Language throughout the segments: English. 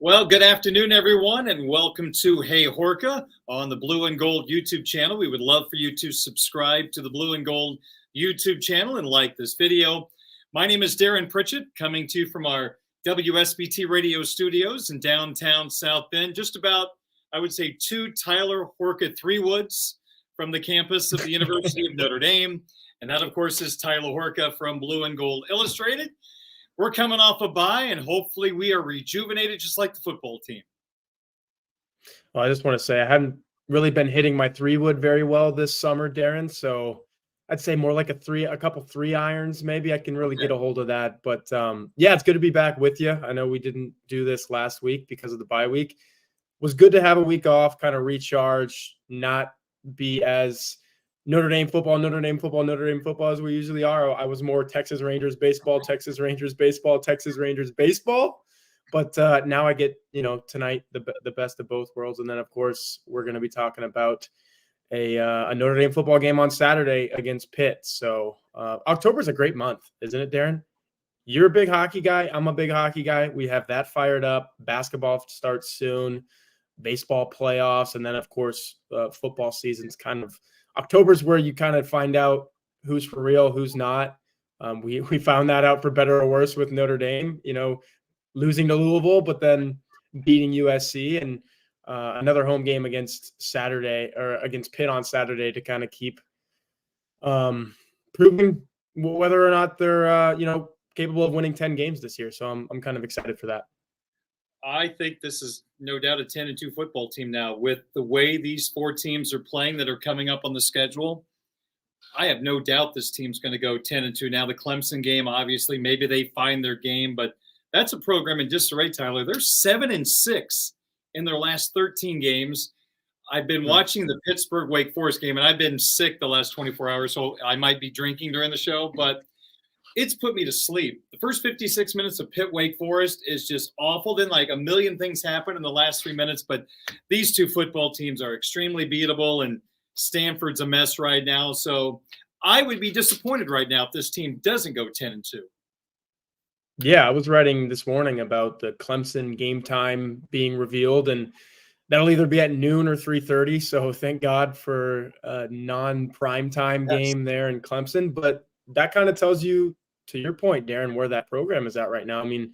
Well, good afternoon, everyone, and welcome to Hey Horka on the Blue and Gold YouTube channel. We would love for you to subscribe to the Blue and Gold YouTube channel and like this video. My name is Darin Pritchett, coming to you from our WSBT radio studios in downtown South Bend, just about, I would say, 2 Tyler Horka 3 Woods from the campus of the University of Notre Dame. And that, of course, is Tyler Horka from Blue and Gold Illustrated. We're coming off a bye, and hopefully we are rejuvenated just like the football team. Well, I just want to say I haven't really been hitting my 3-wood very well this summer, Darin. So I'd say more like a couple 3-irons. Maybe I can really get a hold of that. But yeah, it's good to be back with you. I know we didn't do this last week because of the bye week. It was good to have a week off, kind of recharge, not be as Notre Dame football as we usually are. I was more Texas Rangers baseball. But now I get, tonight the best of both worlds. And then, of course, we're going to be talking about a Notre Dame football game on Saturday against Pitt. So October is a great month, isn't it, Darin? You're a big hockey guy. I'm a big hockey guy. We have that fired up. Basketball starts soon. Baseball playoffs. And then, of course, football season's kind of – October's where you kind of find out who's for real, who's not. We found that out for better or worse with Notre Dame, losing to Louisville, but then beating USC, and another home game against Pitt on Saturday to kind of keep proving whether or not they're capable of winning 10 games this year. So I'm kind of excited for that. I think this is no doubt a 10-2 football team now with the way these 4 teams are playing that are coming up on the schedule. I have no doubt this team's going to go 10-2. Now the Clemson game, obviously, maybe they find their game, but that's a program in disarray, Tyler. They're 7-6 in their last 13 games. I've been watching the Pittsburgh-Wake Forest game, and I've been sick the last 24 hours, so I might be drinking during the show, but it's put me to sleep. The first 56 minutes of Pitt Wake Forest is just awful. Then like a million things happen in the last 3 minutes, but these 2 football teams are extremely beatable, and Stanford's a mess right now. So I would be disappointed right now if this team doesn't go 10-2. Yeah, I was writing this morning about the Clemson game time being revealed, and that'll either be at noon or 3:30. So thank God for a non-primetime game there in Clemson. But that kind of tells you, to your point, Darin, where that program is at right now. I mean,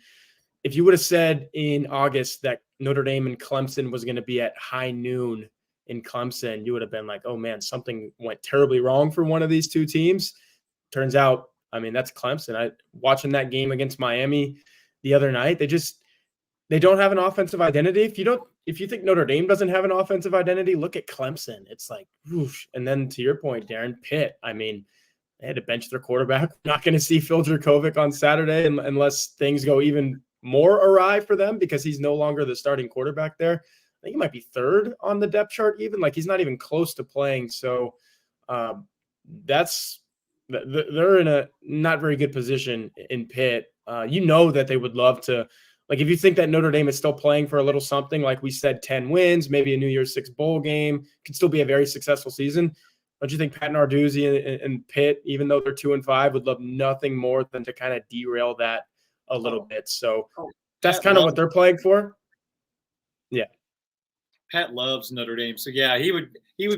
if you would have said in August that Notre Dame and Clemson was going to be at high noon in Clemson, you would have been like, oh, man, something went terribly wrong for one of these 2 teams. Turns out, I mean, that's Clemson. Watching that game against Miami the other night, they don't have an offensive identity. If you think Notre Dame doesn't have an offensive identity, look at Clemson. It's like, whoosh. And then to your point, Darin, Pitt, I mean, they had to bench their quarterback. We're not going to see Phil Dracovic on Saturday unless things go even more awry for them, because he's no longer the starting quarterback there. I think he might be 3rd on the depth chart even. Like, he's not even close to playing. So they're in a not very good position in Pitt. That they would love to – like, if you think that Notre Dame is still playing for a little something, like we said, 10 wins, maybe a New Year's Six bowl game, could still be a very successful season. Don't you think Pat Narduzzi and Pitt, even though they're 2-5, would love nothing more than to kind of derail that a little bit? So that's kind of what they're playing for. Yeah. Pat loves Notre Dame. So yeah, he would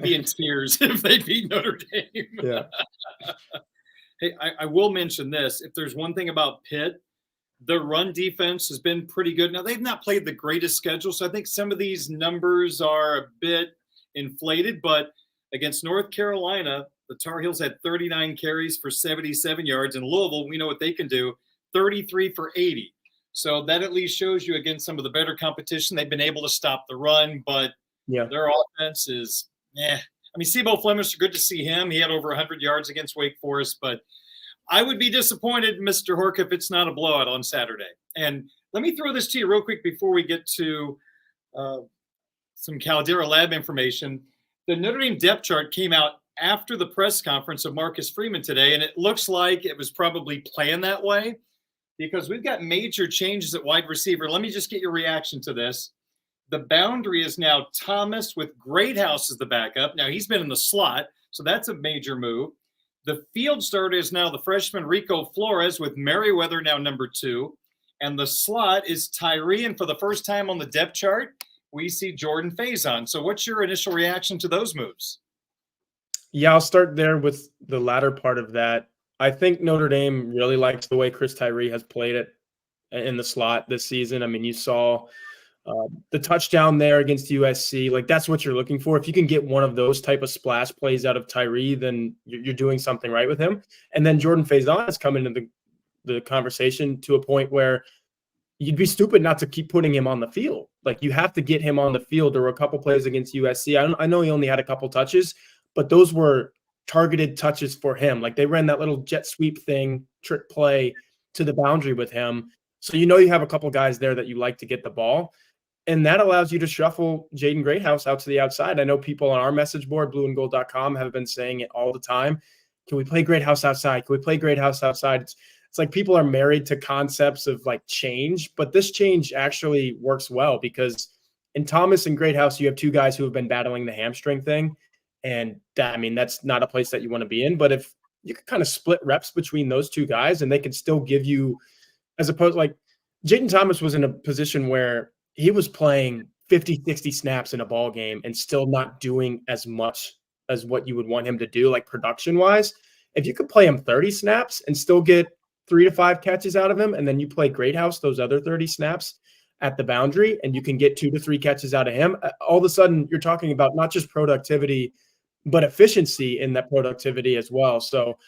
be in tears if they beat Notre Dame. Yeah. Hey, I will mention this. If there's one thing about Pitt, the run defense has been pretty good. Now, they've not played the greatest schedule, so I think some of these numbers are a bit inflated, but against North Carolina, the Tar Heels had 39 carries for 77 yards. In Louisville, we know what they can do, 33 for 80. So that at least shows you against some of the better competition, they've been able to stop the run, but their offense is I mean, Sebo Flemish, good to see him. He had over 100 yards against Wake Forest, but I would be disappointed, Mr. Horka, if it's not a blowout on Saturday. And let me throw this to you real quick before we get to some Caldera lab information. The Notre Dame depth chart came out after the press conference of Marcus Freeman today, and it looks like it was probably planned that way because we've got major changes at wide receiver. Let me just get your reaction to this. The boundary is now Thomas with Greathouse as the backup. Now, he's been in the slot, so that's a major move. The field starter is now the freshman Rico Flores with Merriweather now number 2. And the slot is Tyree. And for the first time on the depth chart, we see Jordan Faison. So what's your initial reaction to those moves? Yeah, I'll start there with the latter part of that. I think Notre Dame really likes the way Chris Tyree has played it in the slot this season. I mean, you saw the touchdown there against USC. Like, that's what you're looking for. If you can get one of those type of splash plays out of Tyree, then you're doing something right with him. And then Jordan Faison has come into the conversation to a point where you'd be stupid not to keep putting him on the field. Like, you have to get him on the field. There were a couple plays against USC. I know he only had a couple touches, but those were targeted touches for him. Like, they ran that little jet sweep thing, trick play to the boundary with him. So you have a couple guys there that you like to get the ball. And that allows you to shuffle Jaden Greathouse out to the outside. I know people on our message board, blueandgold.com, have been saying it all the time. Can we play Greathouse outside? Can we play Greathouse outside? It's like people are married to concepts of like change, but this change actually works well because in Thomas and Greathouse, you have two guys who have been battling the hamstring thing. And that, I mean, that's not a place that you want to be in. But if you could kind of split reps between those two guys and they could still give you, as opposed, like Jayden Thomas was in a position where he was playing 50, 60 snaps in a ball game and still not doing as much as what you would want him to do, like production wise. If you could play him 30 snaps and still get 3 to 5 catches out of him, and then you play Greathouse those other 30 snaps at the boundary, and you can get 2 to 3 catches out of him, all of a sudden you're talking about not just productivity, but efficiency in that productivity as well. So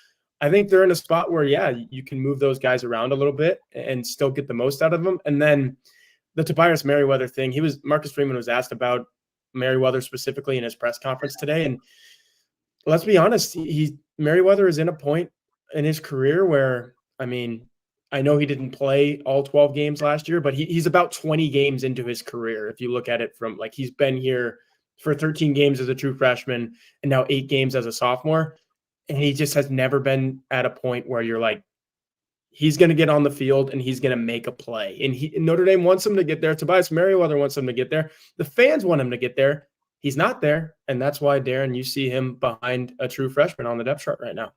I think they're in a spot where, yeah, you can move those guys around a little bit and still get the most out of them. And then the Tobias Merriweather thing, Marcus Freeman was asked about Merriweather specifically in his press conference today. And let's be honest, Merriweather is in a point in his career where, I mean, I know he didn't play all 12 games last year, but he's about 20 games into his career. If you look at it from, like, he's been here for 13 games as a true freshman and now 8 games as a sophomore. And he just has never been at a point where you're like, he's going to get on the field and he's going to make a play. And Notre Dame wants him to get there. Tobias Merriweather wants him to get there. The fans want him to get there. He's not there. And that's why, Darin, you see him behind a true freshman on the depth chart right now.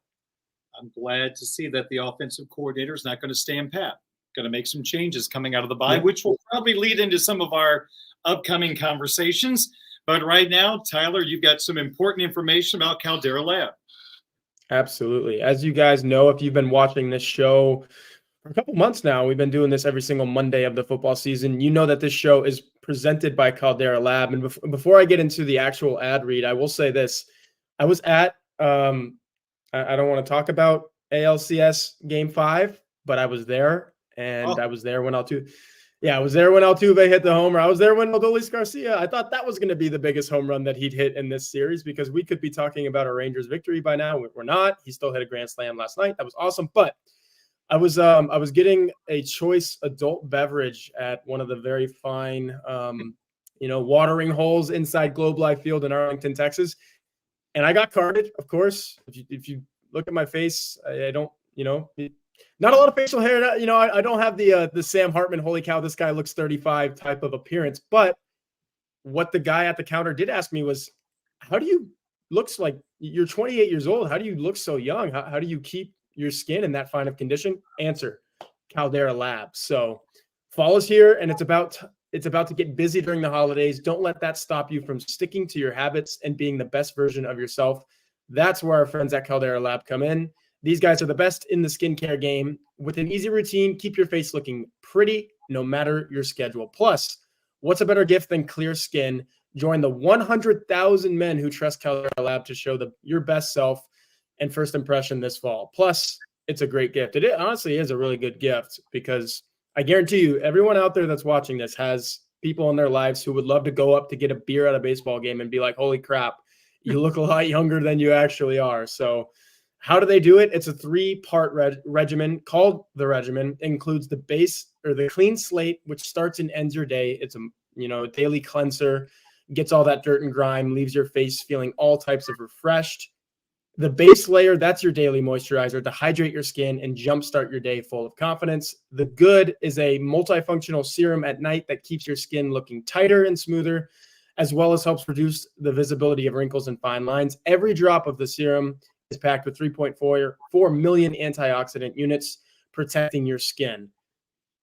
I'm glad to see that the offensive coordinator is not going to stand pat. Going to make some changes coming out of the bye, which will probably lead into some of our upcoming conversations. But right now, Tyler, you've got some important information about Caldera Lab. Absolutely. As you guys know, if you've been watching this show for a couple months now, we've been doing this every single Monday of the football season. You know that this show is presented by Caldera Lab. And before I get into the actual ad read, I will say this. I was at, I don't want to talk about ALCS Game 5, but I was there. And I was there when I was there when Altuve hit the homer. I was there when Adolis Garcia. I thought that was going to be the biggest home run that he'd hit in this series because we could be talking about a Rangers victory by now. We're not. He still hit a grand slam last night. That was awesome. But I was getting a choice adult beverage at one of the very fine, watering holes inside Globe Life Field in Arlington, Texas. And I got carded, of course. If you look at my face, I don't, not a lot of facial hair. I don't have the Sam Hartman, holy cow, this guy looks 35 type of appearance. But what the guy at the counter did ask me was, how do you looks like you're 28 years old? How do you look so young? How do you keep your skin in that fine of condition? Answer, Caldera Lab. So fall is here, and it's about to get busy during the holidays. Don't let that stop you from sticking to your habits and being the best version of yourself. That's where our friends at Caldera Lab come in. These guys are the best in the skincare game. With an easy routine, keep your face looking pretty no matter your schedule. Plus, what's a better gift than clear skin? Join the 100,000 men who trust Caldera Lab to show your best self and first impression this fall. Plus, it's a great gift. It honestly is a really good gift because I guarantee you, everyone out there that's watching this has people in their lives who would love to go up to get a beer at a baseball game and be like, holy crap, you look a lot younger than you actually are. So how do they do it? It's a 3-part regimen called the regimen. It includes the base or the clean slate, which starts and ends your day. It's a daily cleanser, gets all that dirt and grime, leaves your face feeling all types of refreshed. The base layer, that's your daily moisturizer to hydrate your skin and jumpstart your day full of confidence. The good is a multifunctional serum at night that keeps your skin looking tighter and smoother, as well as helps reduce the visibility of wrinkles and fine lines. Every drop of the serum is packed with 3.4 million antioxidant units protecting your skin.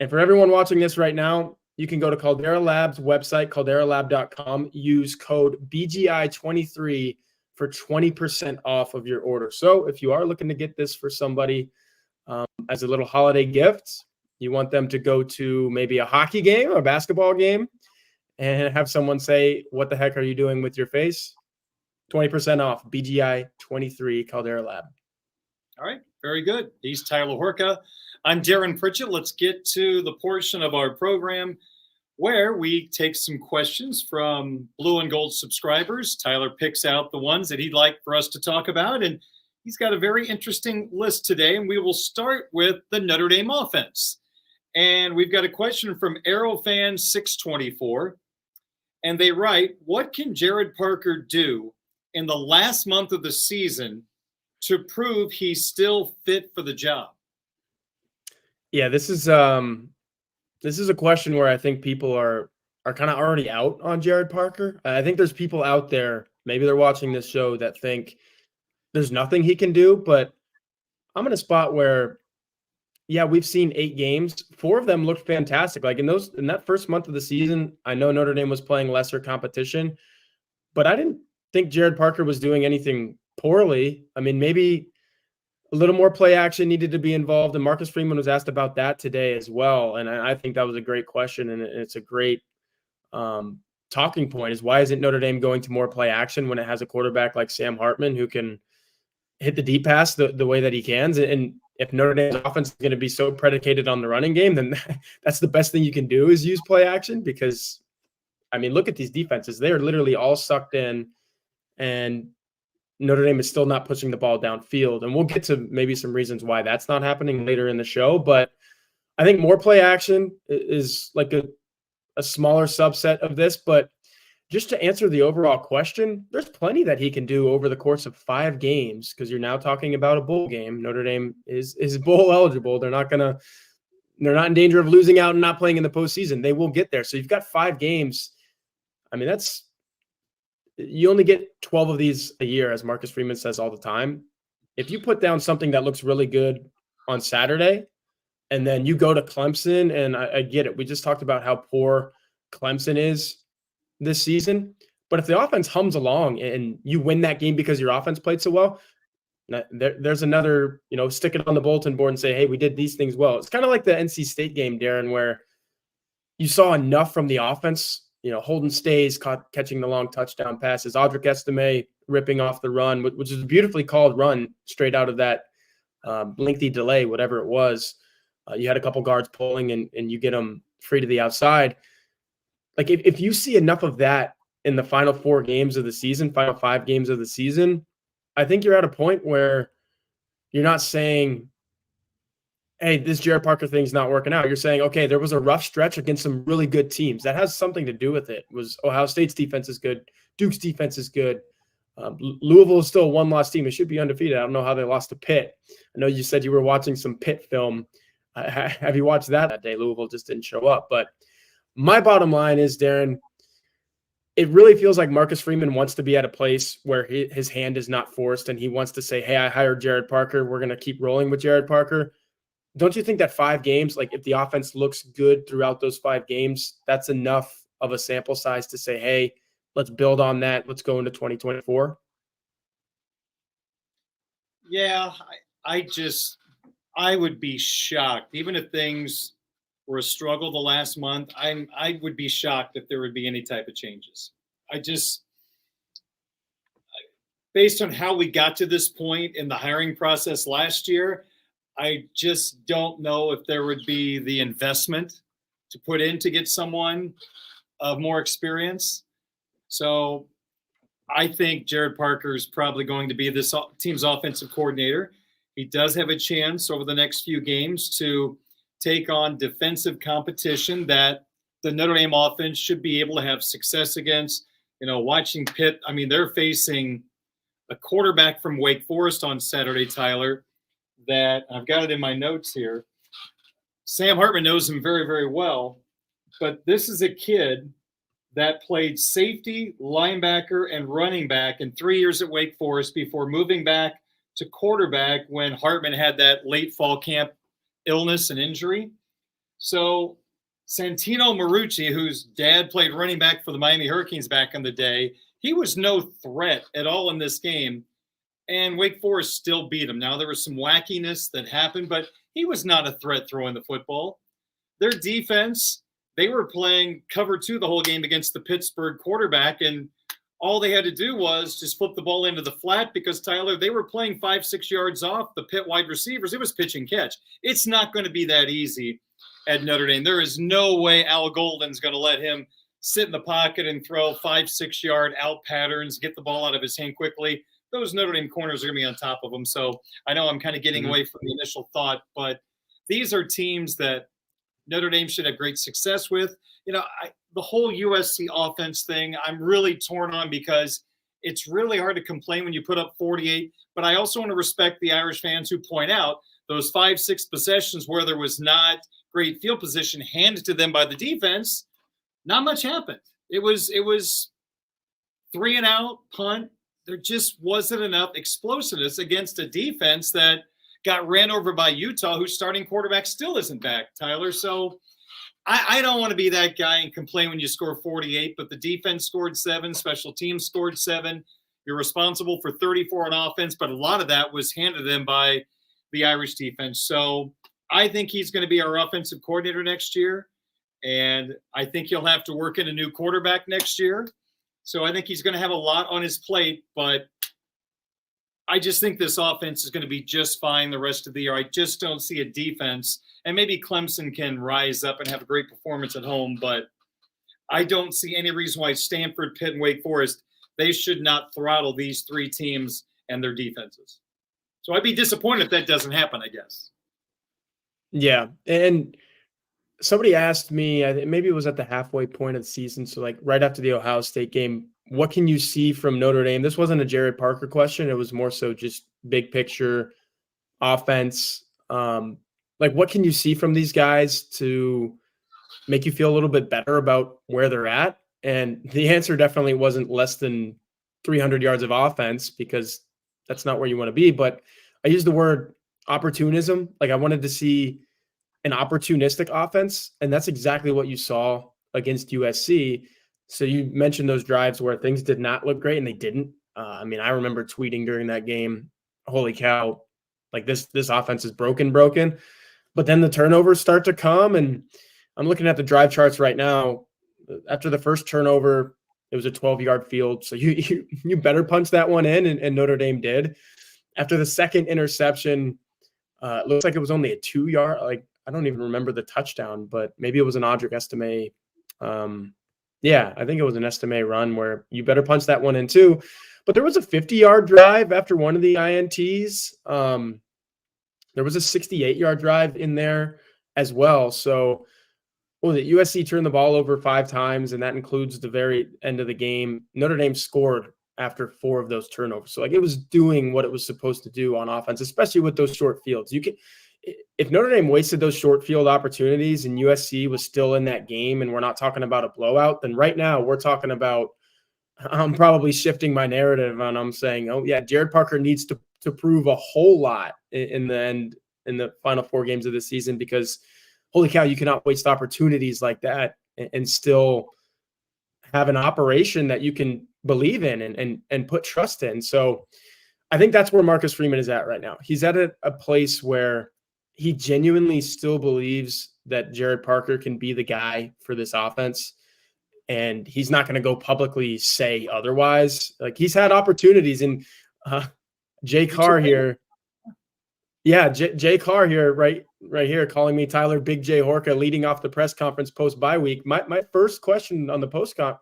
And for everyone watching this right now, you can go to Caldera Lab's website, calderalab.com, use code BGI23 for 20% off of your order. So if you are looking to get this for somebody as a little holiday gift, you want them to go to maybe a hockey game or a basketball game and have someone say, "What the heck are you doing with your face?" 20% off, BGI23, Caldera Lab. All right, very good. He's Tyler Horka. I'm Darin Pritchett. Let's get to the portion of our program where we take some questions from Blue and Gold subscribers. Tyler picks out the ones that he'd like for us to talk about, and he's got a very interesting list today, and we will start with the Notre Dame offense. And we've got a question from Arrowfan 624, and they write, what can Gerad Parker do in the last month of the season to prove he's still fit for the job? Yeah, this is a question where I think people are kind of already out on Gerad Parker. I think there's people out there, maybe they're watching this show, that think there's nothing he can do, but I'm in a spot where, yeah, we've seen 8 games. 4 of them looked fantastic. Like in that first month of the season, I know Notre Dame was playing lesser competition, but I didn't think Gerad Parker was doing anything poorly. I mean, maybe a little more play action needed to be involved, and Marcus Freeman was asked about that today as well. And I think that was a great question, and it's a great talking point, is why isn't Notre Dame going to more play action when it has a quarterback like Sam Hartman who can hit the deep pass the way that he can? And if Notre Dame's offense is going to be so predicated on the running game, then that's the best thing you can do, is use play action. Because, I mean, look at these defenses. They are literally all sucked in, and Notre Dame is still not pushing the ball downfield. And we'll get to maybe some reasons why that's not happening later in the show. But I think more play action is like a smaller subset of this. But just to answer the overall question, there's plenty that he can do over the course of 5 games, because you're now talking about a bowl game. Notre Dame is bowl eligible. They're not in danger of losing out and not playing in the postseason. They will get there. So you've got 5 games. I mean, you only get 12 of these a year, as Marcus Freeman says all the time. If you put down something that looks really good on Saturday, and then you go to Clemson, and I get it. We just talked about how poor Clemson is this season. But if the offense hums along and you win that game because your offense played so well, there's another, stick it on the bulletin board and say, hey, we did these things well. It's kind of like the NC State game, Darin, where you saw enough from the offense. Holden Stays catching the long touchdown passes, Audric Estime ripping off the run, which is a beautifully called run straight out of that lengthy delay, whatever it was. You had a couple guards pulling, and you get them free to the outside. Like if you see enough of that in the final 4 games of the season, final 5 games of the season, I think you're at a point where you're not saying, hey, this Gerad Parker thing's not working out. You're saying, okay, there was a rough stretch against some really good teams. That has something to do with it. Ohio State's defense is good. Duke's defense is good. Louisville is still a 1-loss team. It should be undefeated. I don't know how they lost to Pitt. I know you said you were watching some Pitt film. Have you watched that day? Louisville just didn't show up. But my bottom line is, Darin, it really feels like Marcus Freeman wants to be at a place where his hand is not forced, and he wants to say, hey, I hired Gerad Parker. We're going to keep rolling with Gerad Parker. Don't you think that 5 games, like if the offense looks good throughout those 5 games, that's enough of a sample size to say, hey, let's build on that. Let's go into 2024? Yeah, I would be shocked, even if things were a struggle the last month. I would be shocked if there would be any type of changes. Based on how we got to this point in the hiring process last year, I just don't know if there would be the investment to put in to get someone of more experience. So I think Gerad Parker is probably going to be this team's offensive coordinator. He does have a chance over the next few games to take on defensive competition that the Notre Dame offense should be able to have success against. Watching Pitt, I mean, they're facing a quarterback from Wake Forest on Saturday, Tyler, that I've got it in my notes here. Sam Hartman knows him very, very well, but this is a kid that played safety, linebacker, and running back in 3 years at Wake Forest before moving back to quarterback when Hartman had that late fall camp illness and injury. So Santino Marucci, whose dad played running back for the Miami Hurricanes back in the day, he was no threat at all in this game. And Wake Forest still beat him. Now, there was some wackiness that happened, but he was not a threat throwing the football. Their defense, they were playing cover two the whole game against the Pittsburgh quarterback, and all they had to do was just flip the ball into the flat because, Tyler, they were playing 5-6 yards off the Pitt wide receivers. It was pitch and catch. It's not going to be that easy at Notre Dame. There is no way Al Golden's going to let him sit in the pocket and throw 5-6 yard out patterns, get the ball out of his hand quickly. Those Notre Dame corners are going to be on top of him. So I know I'm kind of getting away from the initial thought, but these are teams that Notre Dame should have great success with. The whole USC offense thing, I'm really torn on because it's really hard to complain when you put up 48. But I also want to respect the Irish fans who point out those 5-6 possessions where there was not great field position handed to them by the defense. Not much happened. It was 3 and out, punt. There just wasn't enough explosiveness against a defense that got ran over by Utah, whose starting quarterback still isn't back, Tyler. So I don't want to be that guy and complain when you score 48, but the defense scored 7, special teams scored 7. You're responsible for 34 on offense, but a lot of that was handed to them by the Irish defense. So I think he's going to be our offensive coordinator next year, and I think he'll have to work in a new quarterback next year. So I think he's going to have a lot on his plate, but I just think this offense is going to be just fine the rest of the year. I just don't see a defense, and maybe Clemson can rise up and have a great performance at home, but I don't see any reason why Stanford, Pitt, and Wake Forest, they should not throttle these 3 teams and their defenses. So I'd be disappointed if that doesn't happen, I guess. Yeah, and somebody asked me, maybe it was at the halfway point of the season, so like right after the Ohio State game, what can you see from Notre Dame? This wasn't a Gerad Parker question. It was more so just big picture offense. Like, what can you see from these guys to make you feel a little bit better about where they're at? And the answer definitely wasn't less than 300 yards of offense, because that's not where you want to be. But I used the word opportunism. Like, I wanted to see an opportunistic offense, and that's exactly what you saw against USC. So you mentioned those drives where things did not look great, and they didn't. I mean, I remember tweeting during that game, holy cow, like this offense is broken. But then the turnovers start to come, and I'm looking at the drive charts right now. After the first turnover, it was a 12-yard field. So you better punch that one in, and Notre Dame did. After the second interception, it looks like it was only a 2-yard. Like, I don't even remember the touchdown, but maybe it was an Audric Estime. Yeah, I think it was an Estime run where you better punch that one in too. But there was a 50-yard drive after one of the INTs. There was a 68-yard drive in there as well. So, the USC turned the ball over 5 times, and that includes the very end of the game. Notre Dame scored after 4 of those turnovers. So, like, it was doing what it was supposed to do on offense, especially with those short fields. If Notre Dame wasted those short field opportunities and USC was still in that game, and we're not talking about a blowout, then right now we're talking about, I'm probably shifting my narrative, and I'm saying, oh yeah, Gerad Parker needs to prove a whole lot in the end, in the final 4 games of the season, because holy cow, you cannot waste opportunities like that and still have an operation that you can believe in and put trust in. So I think that's where Marcus Freeman is at right now. He's at a place where he genuinely still believes that Gerad Parker can be the guy for this offense, and he's not going to go publicly say otherwise. Like, he's had opportunities, and Jay Carr here. Yeah, Jay Carr here, right here, calling me Tyler Big J Horka, leading off the press conference post bye week. My first question on the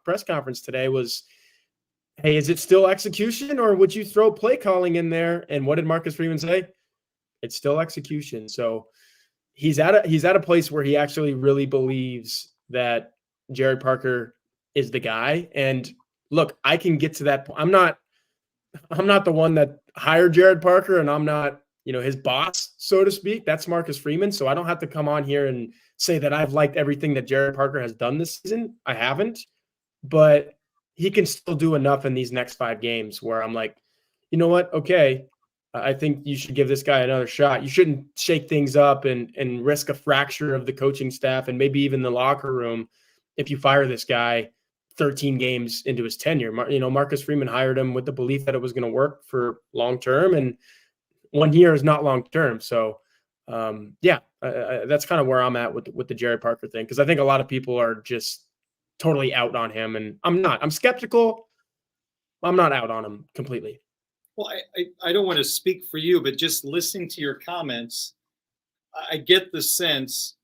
press conference today was, hey, is it still execution, or would you throw play calling in there? And what did Marcus Freeman say? It's still execution. So he's at a place where he actually really believes that Gerad Parker is the guy. And look, I can get to that point. I'm not the one that hired Gerad Parker, and I'm not, his boss, so to speak. That's Marcus Freeman. So I don't have to come on here and say that I've liked everything that Gerad Parker has done this season. I haven't, but he can still do enough in these next 5 games where I'm like, you know what? Okay, I think you should give this guy another shot. You shouldn't shake things up and risk a fracture of the coaching staff and maybe even the locker room if you fire this guy 13 games into his tenure. Marcus Freeman hired him with the belief that it was going to work for long term, and 1 year is not long term. So, that's kind of where I'm at with the Gerad Parker thing, because I think a lot of people are just totally out on him, and I'm not. I'm skeptical. I'm not out on him completely. Well, I don't want to speak for you, but just listening to your comments, I get the sense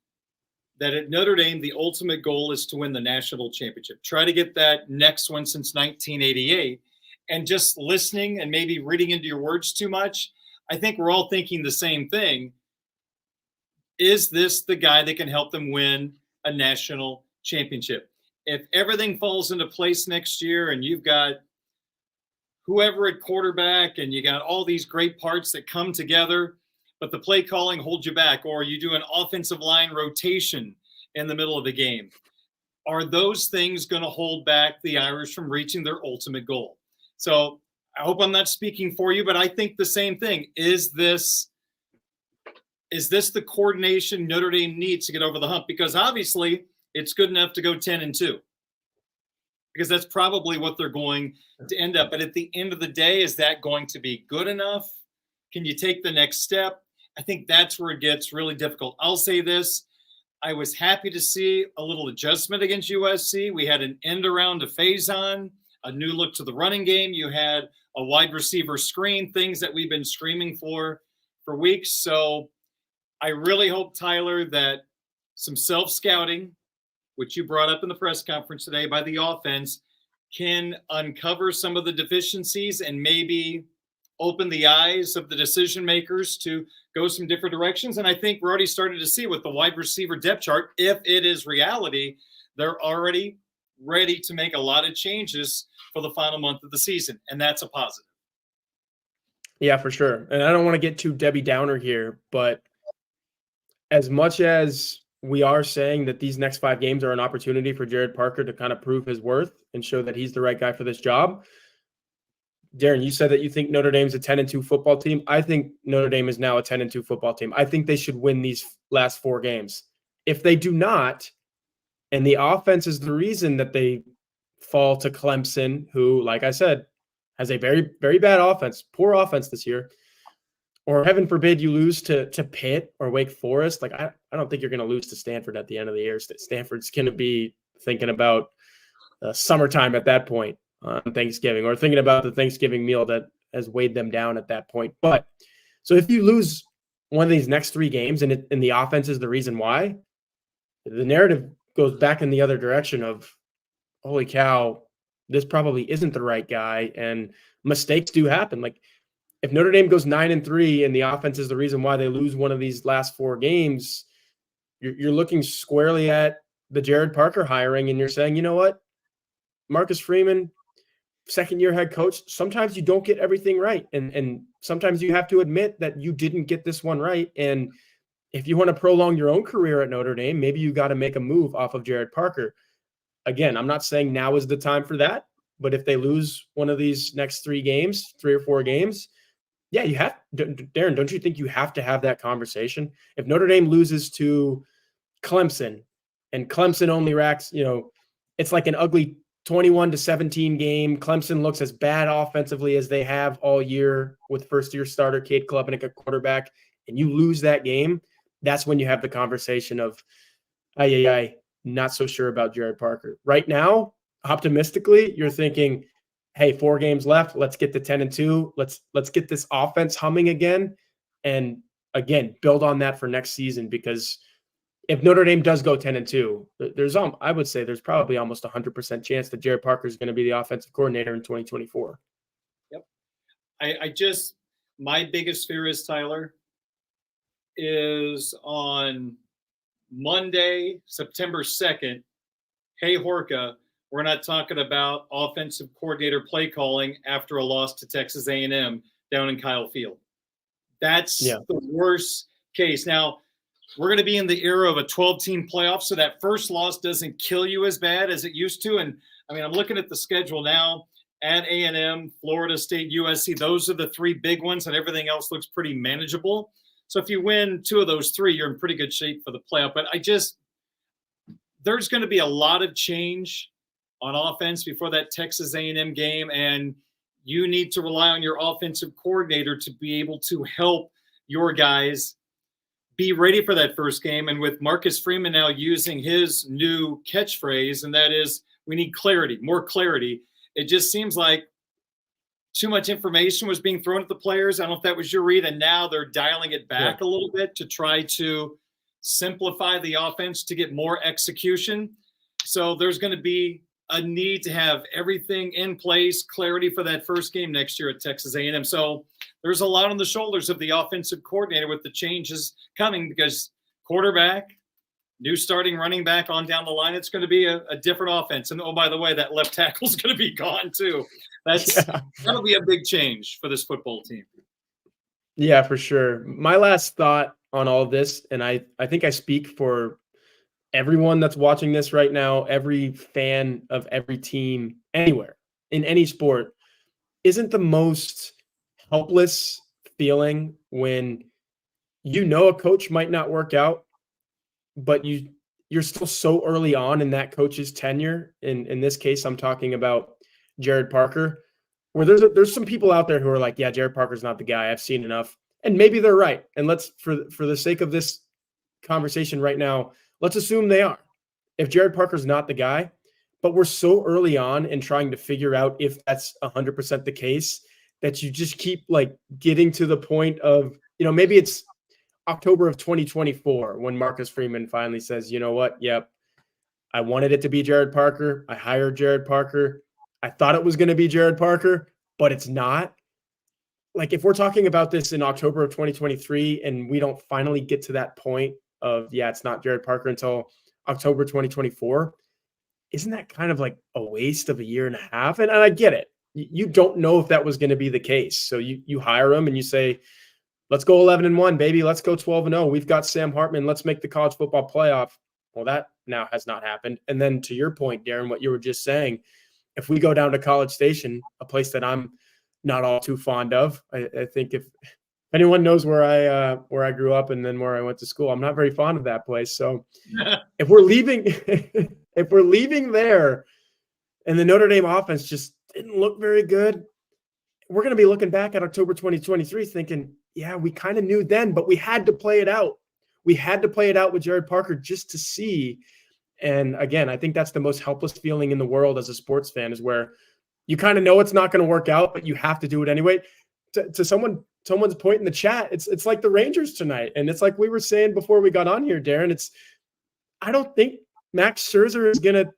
that at Notre Dame, the ultimate goal is to win the national championship. Try to get that next one since 1988. And just listening and maybe reading into your words too much, I think we're all thinking the same thing. Is this the guy that can help them win a national championship? If everything falls into place next year and you've got whoever at quarterback and you got all these great parts that come together, but the play calling holds you back, or you do an offensive line rotation in the middle of the game, are those things going to hold back the Irish from reaching their ultimate goal? So I hope I'm not speaking for you, but I think the same thing. Is this the coordination Notre Dame needs to get over the hump? Because obviously it's good enough to go 10-2. Because that's probably what they're going to end up. But at the end of the day, is that going to be good enough? Can you take the next step? I think that's where it gets really difficult. I'll say this. I was happy to see a little adjustment against USC. We had an end around to Faison, a new look to the running game. You had a wide receiver screen, things that we've been screaming for weeks. So I really hope, Tyler, that some self-scouting, which you brought up in the press conference today by the offense, can uncover some of the deficiencies and maybe open the eyes of the decision makers to go some different directions. And I think we're already starting to see with the wide receiver depth chart, if it is reality, they're already ready to make a lot of changes for the final month of the season. And that's a positive. Yeah, for sure. And I don't want to get too Debbie Downer here, but as much as we are saying that these next 5 games are an opportunity for Gerad Parker to kind of prove his worth and show that he's the right guy for this job. Darin, you said that you think Notre Dame's a 10-2 football team. I think Notre Dame is now a 10-2 football team. I think they should win these last 4 games. If they do not, and the offense is the reason that they fall to Clemson, who, like I said, has a very, very bad offense, poor offense this year, or heaven forbid you lose to Pitt or Wake Forest. Like, I don't think you're going to lose to Stanford at the end of the year. Stanford's going to be thinking about summertime at that point on Thanksgiving, or thinking about the Thanksgiving meal that has weighed them down at that point. But so if you lose one of these next 3 games and the offense is the reason why, the narrative goes back in the other direction of, holy cow, this probably isn't the right guy, and mistakes do happen. Like, if Notre Dame goes 9-3 and the offense is the reason why they lose one of these last 4 games, you're looking squarely at the Gerad Parker hiring, and you're saying, you know what, Marcus Freeman, second-year head coach, sometimes you don't get everything right, and sometimes you have to admit that you didn't get this one right. And if you want to prolong your own career at Notre Dame, maybe you got to make a move off of Gerad Parker. Again, I'm not saying now is the time for that, but if they lose one of these next 3 games, 3 or 4 games, yeah, you have, Darin, don't you think you have to have that conversation? If Notre Dame loses to Clemson and Clemson only racks, it's like an ugly 21-17 game. Clemson looks as bad offensively as they have all year with first-year starter Cade Klubnik at quarterback, and you lose that game, that's when you have the conversation of, not so sure about Gerad Parker. Right now, optimistically, you're thinking, hey, 4 games left. Let's get to 10-2. Let's get this offense humming again. And again, build on that for next season, because if Notre Dame does go 10-2, I would say there's probably almost 100% chance that Gerad Parker is going to be the offensive coordinator in 2024. Yep. My biggest fear is, Tyler, is on Monday, September 2nd, hey, Horka, we're not talking about offensive coordinator play calling after a loss to Texas A&M down in Kyle Field. That's the worst case. Now, we're going to be in the era of a 12-team playoff, so that first loss doesn't kill you as bad as it used to. And, I mean, I'm looking at the schedule now. at A&M, Florida State, USC. Those are the three big ones, and everything else looks pretty manageable. So if you win two of those three, you're in pretty good shape for the playoff. But there's going to be a lot of change on offense before that Texas A&M game, and you need to rely on your offensive coordinator to be able to help your guys be ready for that first game. And with Marcus Freeman now using his new catchphrase, and that is, we need clarity, more clarity. It just seems like too much information was being thrown at the players. I don't know if that was your read, and now they're dialing it back a little bit to try to simplify the offense to get more execution. So there's going to be a need to have everything in place, clarity for that first game next year at Texas A&M. So there's a lot on the shoulders of the offensive coordinator with the changes coming, because quarterback, new starting running back on down the line, it's going to be a different offense. And, oh, by the way, that left tackle is going to be gone too. That'll be a big change for this football team. Yeah, for sure. My last thought on all of this, and I think I speak for everyone that's watching this right now, every fan of every team anywhere in any sport, isn't the most helpless feeling when you know a coach might not work out, but you're still so early on in that coach's tenure. In this case, I'm talking about Gerad Parker, where there's some people out there who are like, yeah, Gerad Parker's not the guy. I've seen enough. And maybe they're right. And let's, for the sake of this conversation right now, let's assume they are. If Gerad Parker's not the guy, but we're so early on in trying to figure out if that's 100% the case, that you just keep like getting to the point of, maybe it's October of 2024 when Marcus Freeman finally says, you know what? Yep. I wanted it to be Gerad Parker. I hired Gerad Parker. I thought it was going to be Gerad Parker, but it's not. Like, if we're talking about this in October of 2023 and we don't finally get to that point of, yeah, it's not Gerad Parker until October 2024, isn't that kind of like a waste of a year and a half? And I get it. You don't know if that was going to be the case. So you hire him and you say, let's go 11-1, baby. Let's go 12-0. We've got Sam Hartman. Let's make the college football playoff. Well, that now has not happened. And then to your point, Darin, what you were just saying, if we go down to College Station, a place that I'm not all too fond of, I think if anyone knows where I grew up and then where I went to school, I'm not very fond of that place. So if we're leaving, there and the Notre Dame offense just didn't look very good, we're going to be looking back at October 2023 thinking, yeah, we kind of knew then, but we had to play it out. We had to play it out with Gerad Parker just to see. And again, I think that's the most helpless feeling in the world as a sports fan, is where you kind of know it's not going to work out, but you have to do it anyway. To someone's point in the chat, it's like the Rangers tonight. And it's like we were saying before we got on here, Darin, I don't think Max Scherzer is going to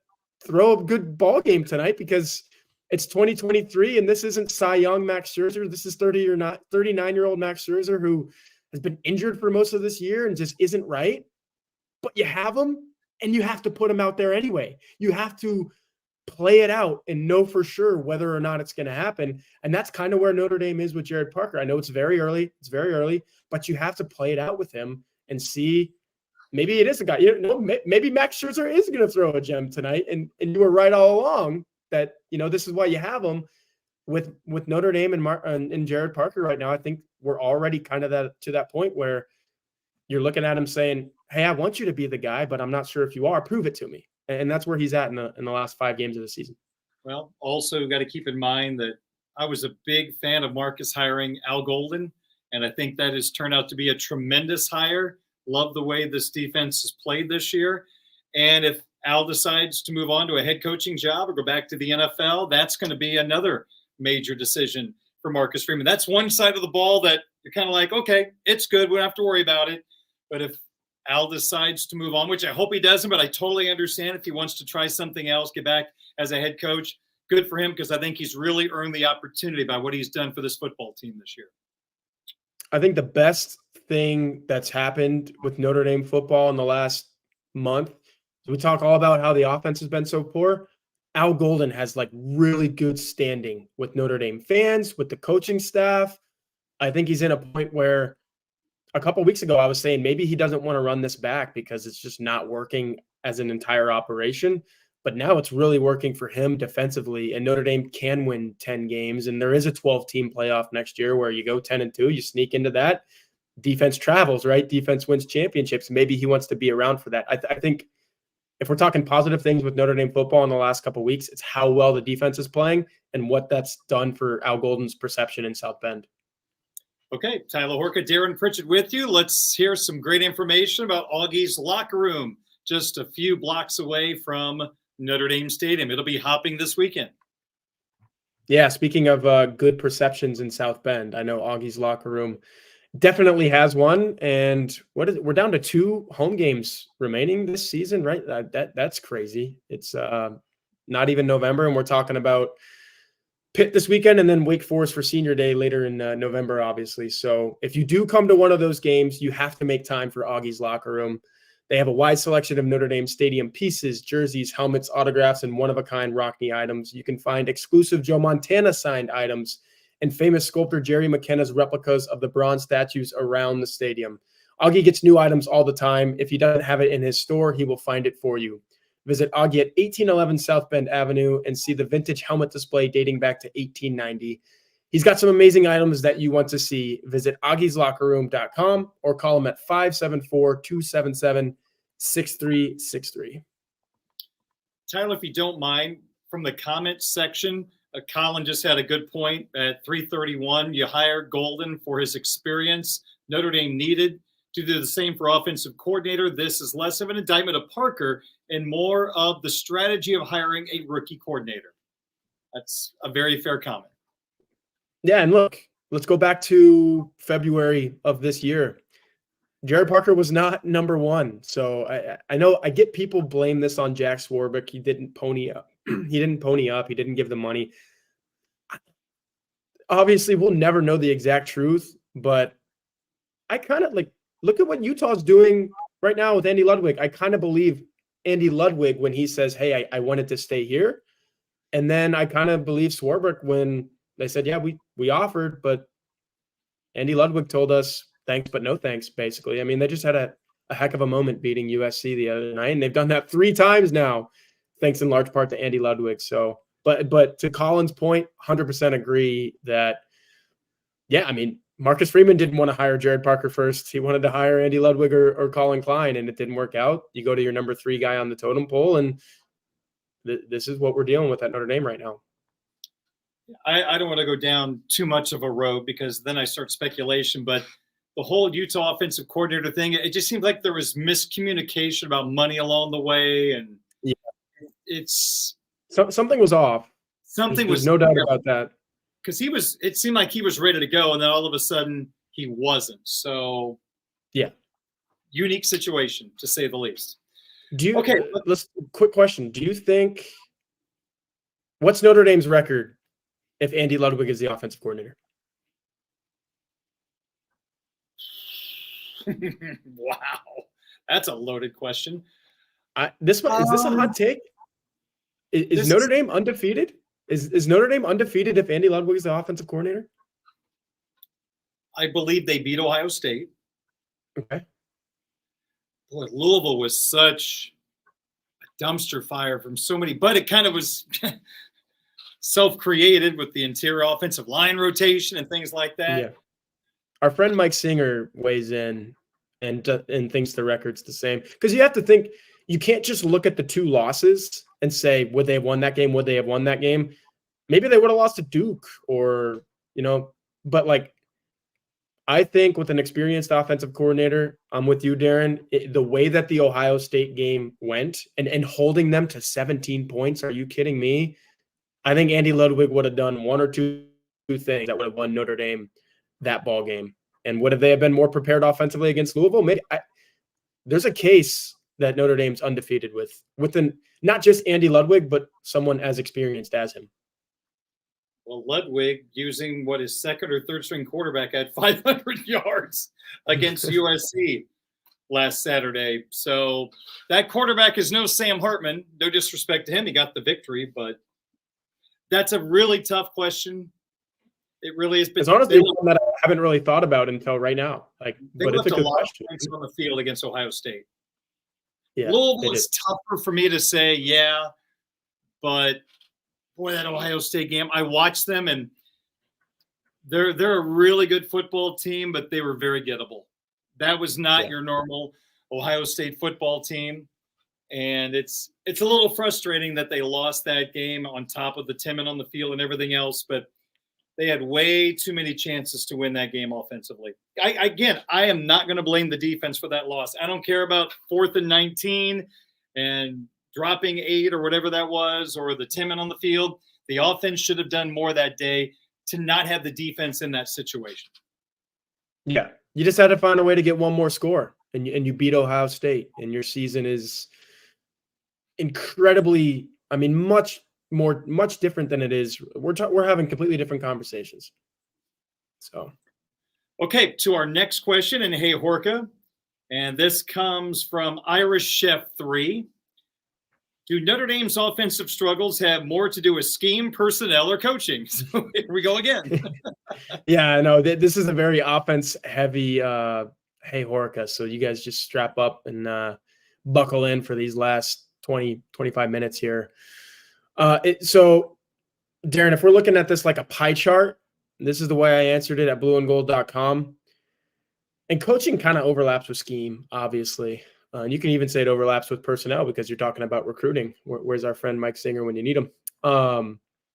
throw a good ball game tonight, because it's 2023 and this isn't Cy Young Max Scherzer. This is 39-year-old Max Scherzer, who has been injured for most of this year and just isn't right. But you have him and you have to put him out there anyway. You have to play it out and know for sure whether or not it's going to happen. And that's kind of where Notre Dame is with Gerad Parker. I know it's very early, but you have to play it out with him and see. Maybe it is a guy. Maybe Max Scherzer is going to throw a gem tonight, and you were right all along that this is why you have him with Notre Dame and Gerad Parker right now. I think we're already kind of to that point where you're looking at him saying, "Hey, I want you to be the guy, but I'm not sure if you are. Prove it to me." And that's where he's at in the last 5 games of the season. Well, also got to keep in mind that I was a big fan of Marcus hiring Al Golden, and I think that has turned out to be a tremendous hire. Love the way this defense has played this year. And if Al decides to move on to a head coaching job or go back to the NFL, that's going to be another major decision for Marcus Freeman. That's one side of the ball that you're kind of like, okay, it's good. We don't have to worry about it. But if Al decides to move on, which I hope he doesn't, but I totally understand if he wants to try something else, get back as a head coach, good for him, because I think he's really earned the opportunity by what he's done for this football team this year. I think the best thing that's happened with Notre Dame football in the last month, we talk all about how the offense has been so poor. Al Golden has like really good standing with Notre Dame fans, with the coaching staff. I think he's in a point where a couple of weeks ago I was saying maybe he doesn't want to run this back because it's just not working as an entire operation. But now it's really working for him defensively, and Notre Dame can win 10 games. And there is a 12-team playoff next year where you go 10-2, you sneak into that. Defense travels, right? Defense wins championships. Maybe he wants to be around for that. I think if we're talking positive things with Notre Dame football in the last couple of weeks, it's how well the defense is playing and what that's done for Al Golden's perception in South Bend. Okay, Tyler Horka, Darin Pritchett with you. Let's hear some great information about Augie's locker room, just a few blocks away from Notre Dame Stadium. It'll be hopping this weekend. Yeah, speaking of good perceptions in South Bend, I know Augie's locker room definitely has one. And we're down to 2 home games remaining this season, right? That's crazy. It's not even November, and we're talking about Pitt this weekend and then Wake Forest for Senior Day later in November, obviously. So if you do come to one of those games, you have to make time for Augie's locker room. They have a wide selection of Notre Dame Stadium pieces, jerseys, helmets, autographs, and one-of-a-kind Rockne items. You can find exclusive Joe Montana signed items and famous sculptor Jerry McKenna's replicas of the bronze statues around the stadium. Auggie gets new items all the time. If he doesn't have it in his store, he will find it for you. Visit Auggie at 1811 South Bend Avenue and see the vintage helmet display dating back to 1890. He's got some amazing items that you want to see. Visit augieslockerroom.com or call him at 574-277-6363. Tyler, if you don't mind, from the comments section, Colin just had a good point. At 331, you hired Golden for his experience. Notre Dame needed to do the same for offensive coordinator. This is less of an indictment of Parker and more of the strategy of hiring a rookie coordinator. That's a very fair comment. Yeah, and look, let's go back to February of this year. Gerad Parker was not number 1. So I know I get people blame this on Jack Swarbrick. He didn't pony up. He didn't give the money. Obviously, we'll never know the exact truth, but I kind of look at what Utah's doing right now with Andy Ludwig. I kind of believe Andy Ludwig when he says, hey, I wanted to stay here. And then I kind of believe Swarbrick when they said, yeah, we offered, but Andy Ludwig told us thanks, but no thanks, basically. I mean, they just had a heck of a moment beating USC the other night, and they've done that 3 times now, thanks in large part to Andy Ludwig. So, but to Colin's point, 100% agree that, yeah, I mean, Marcus Freeman didn't want to hire Gerad Parker first. He wanted to hire Andy Ludwig or Colin Klein, and it didn't work out. You go to your number 3 guy on the totem pole, and this is what we're dealing with at Notre Dame right now. I don't want to go down too much of a road because then I start speculation, but the whole Utah offensive coordinator thing, it just seemed like there was miscommunication about money along the way. And yeah, it's something was off. There's no doubt about that. Because it seemed like he was ready to go, and then all of a sudden he wasn't. So yeah, unique situation to say the least. Let's quick question. Do you think what's Notre Dame's record if Andy Ludwig is the offensive coordinator? Wow. That's a loaded question. Is this a hot take? Is Notre Dame undefeated? Is Notre Dame undefeated if Andy Ludwig is the offensive coordinator? I believe they beat Ohio State. Okay. Boy, Louisville was such a dumpster fire from so many, but it kind of was self-created with the interior offensive line rotation and things like that. Yeah. Our friend Mike Singer weighs in and thinks the record's the same. Because you have to think, you can't just look at the 2 losses and say, would they have won that game? Would they have won that game? Maybe they would have lost to Duke or, but I think with an experienced offensive coordinator, I'm with you, Darin, the way that the Ohio State game went and holding them to 17 points, are you kidding me? I think Andy Ludwig would have done 1 or 2 things that would have won Notre Dame that ball game. And would have they have been more prepared offensively against Louisville? Maybe there's a case that Notre Dame's undefeated with not just Andy Ludwig, but someone as experienced as him. Well, Ludwig using his second or third string quarterback at 500 yards against USC last Saturday. So that quarterback is no Sam Hartman. No disrespect to him. He got the victory, but that's a really tough question. It really has been. It's honestly one that I haven't really thought about until right now. But it's a good question. On the field against Ohio State. Yeah, Louisville is tougher for me to say, yeah, But boy, that Ohio State game, I watched them, and they're a really good football team, but they were very gettable. That was not your normal Ohio State football team. And it's a little frustrating that they lost that game on top of the Timmon on the field and everything else, but they had way too many chances to win that game offensively. I am not going to blame the defense for that loss. I don't care about 4th and 19 and dropping 8 or whatever that was, or the Timmon on the field. The offense should have done more that day to not have the defense in that situation. Yeah. You just had to find a way to get one more score, and you beat Ohio State, and your season is incredibly, much different than it is. We're having completely different conversations. So, okay, to our next question, and hey, Horka, and this comes from Irish Chef 3. Do Notre Dame's offensive struggles have more to do with scheme, personnel, or coaching? So here we go again. Yeah, I know. This is a very offense-heavy hey, Horka. So you guys just strap up and buckle in for these last 20, 25 minutes here. So, Darin, if we're looking at this like a pie chart, this is the way I answered it at blueandgold.com. And coaching kind of overlaps with scheme, obviously. And you can even say it overlaps with personnel because you're talking about recruiting. Where's our friend Mike Singer when you need him?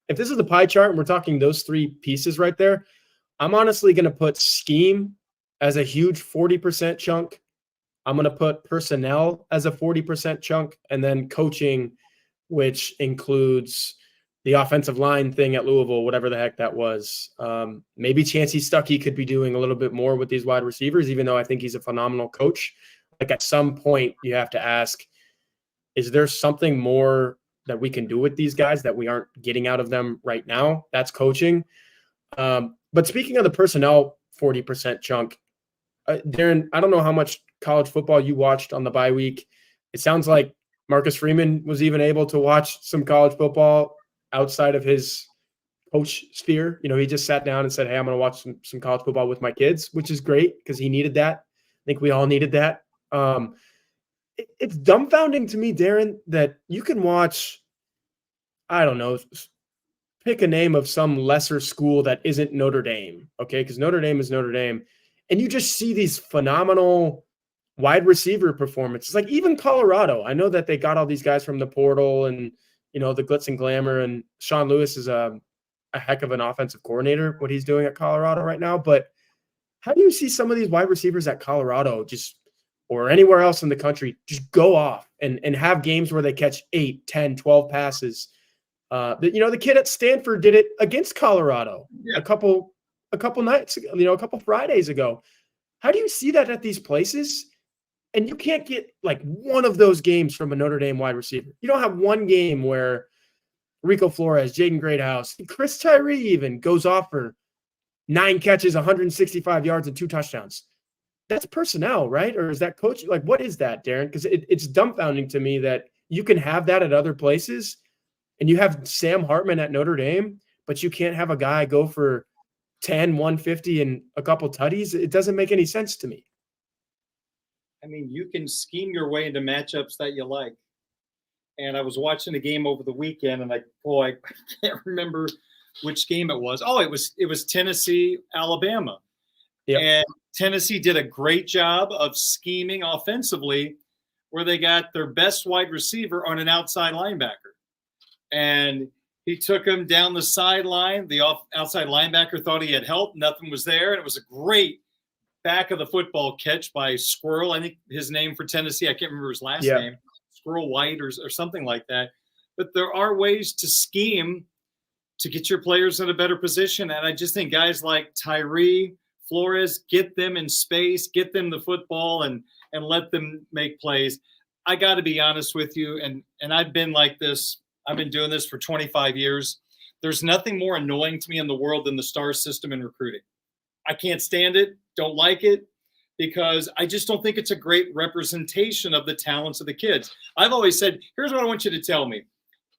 If this is the pie chart and we're talking those 3 pieces right there, I'm honestly going to put scheme as a huge 40% chunk. I'm going to put personnel as a 40% chunk, and then coaching, which includes the offensive line thing at Louisville, whatever the heck that was. Maybe Chancey Stuckey could be doing a little bit more with these wide receivers, even though I think he's a phenomenal coach. Like at some point you have to ask, is there something more that we can do with these guys that we aren't getting out of them right now? That's coaching. But speaking of the personnel 40% chunk, Darin, I don't know how much college football you watched on the bye week. It sounds like Marcus Freeman was even able to watch some college football outside of his coach sphere. He just sat down and said, hey, I'm going to watch some college football with my kids, which is great because he needed that. I think we all needed that. It's dumbfounding to me, Darin, that you can watch, I don't know, pick a name of some lesser school that isn't Notre Dame, okay? Because Notre Dame is Notre Dame. And you just see these phenomenal wide receiver performances. Like even Colorado, I know that they got all these guys from the portal and, the glitz and glamour, and Sean Lewis is a heck of an offensive coordinator, what he's doing at Colorado right now. But how do you see some of these wide receivers at Colorado or anywhere else in the country just go off and have games where they catch 8, 10, 12 passes? The kid at Stanford did it against Colorado a couple nights ago, a couple Fridays ago. How do you see that at these places? And you can't get like one of those games from a Notre Dame wide receiver. You don't have one game where Rico Flores, Jaden Greathouse, Chris Tyree even goes off for 9 catches, 165 yards, and 2 touchdowns. That's personnel, right? Or is that coach? Like, what is that, Darin? Because it's dumbfounding to me that you can have that at other places, and you have Sam Hartman at Notre Dame, but you can't have a guy go for 10, 150, and a couple tutties. It doesn't make any sense to me. You can scheme your way into matchups that you like. And I was watching a game over the weekend, and I can't remember which game it was. Oh, it was Tennessee, Alabama. Yep. And Tennessee did a great job of scheming offensively where they got their best wide receiver on an outside linebacker. And he took him down the sideline. The outside linebacker thought he had help. Nothing was there. And it was a great back of the football catch by Squirrel. I think his name for Tennessee, I can't remember his last name, Squirrel White or something like that. But there are ways to scheme to get your players in a better position. And I just think guys like Tyree, Flores, get them in space, get them the football and let them make plays. I got to be honest with you. And I've been like this. I've been doing this for 25 years. There's nothing more annoying to me in the world than the star system in recruiting. I can't stand it. Don't like it because I just don't think it's a great representation of the talents of the kids. I've always said, here's what I want you to tell me.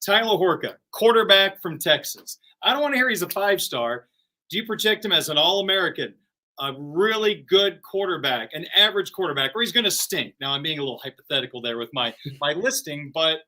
Tyler Horka, quarterback from Texas. I don't want to hear he's a 5-star. Do you project him as an All-American, a really good quarterback, an average quarterback, or he's going to stink? Now, I'm being a little hypothetical there with my listing, but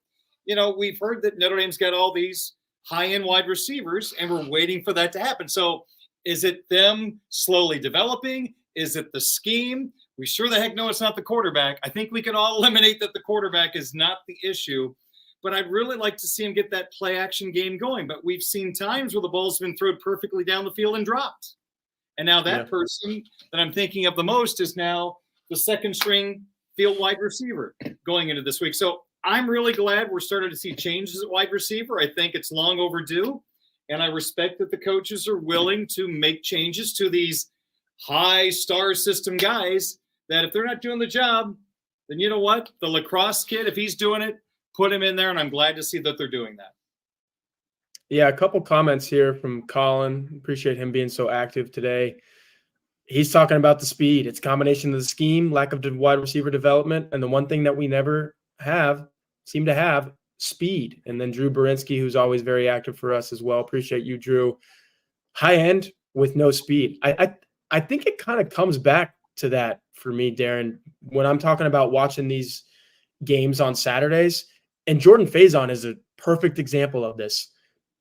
we've heard that Notre Dame's got all these high-end wide receivers, and we're waiting for that to happen. So is it them slowly developing? Is it the scheme? We sure the heck know it's not the quarterback. I think we can all eliminate that the quarterback is not the issue. But I'd really like to see him get that play-action game going. But we've seen times where the ball's been thrown perfectly down the field and dropped. And now that person that I'm thinking of the most is now the second-string field wide receiver going into this week. So I'm really glad we're starting to see changes at wide receiver. I think it's long overdue. And I respect that the coaches are willing to make changes to these high star system guys that if they're not doing the job, then you know what? The lacrosse kid, if he's doing it, put him in there. And I'm glad to see that they're doing that. Yeah, a couple comments here from Colin. Appreciate him being so active today. He's talking about the speed. It's a combination of the scheme, lack of wide receiver development, and the one thing that we never seem to have, speed. And then Drew Berinsky, who's always very active for us as well. Appreciate you, Drew. High end with no speed. I think it kind of comes back to that for me, Darin, when I'm talking about watching these games on Saturdays. And Jordan Faison is a perfect example of this.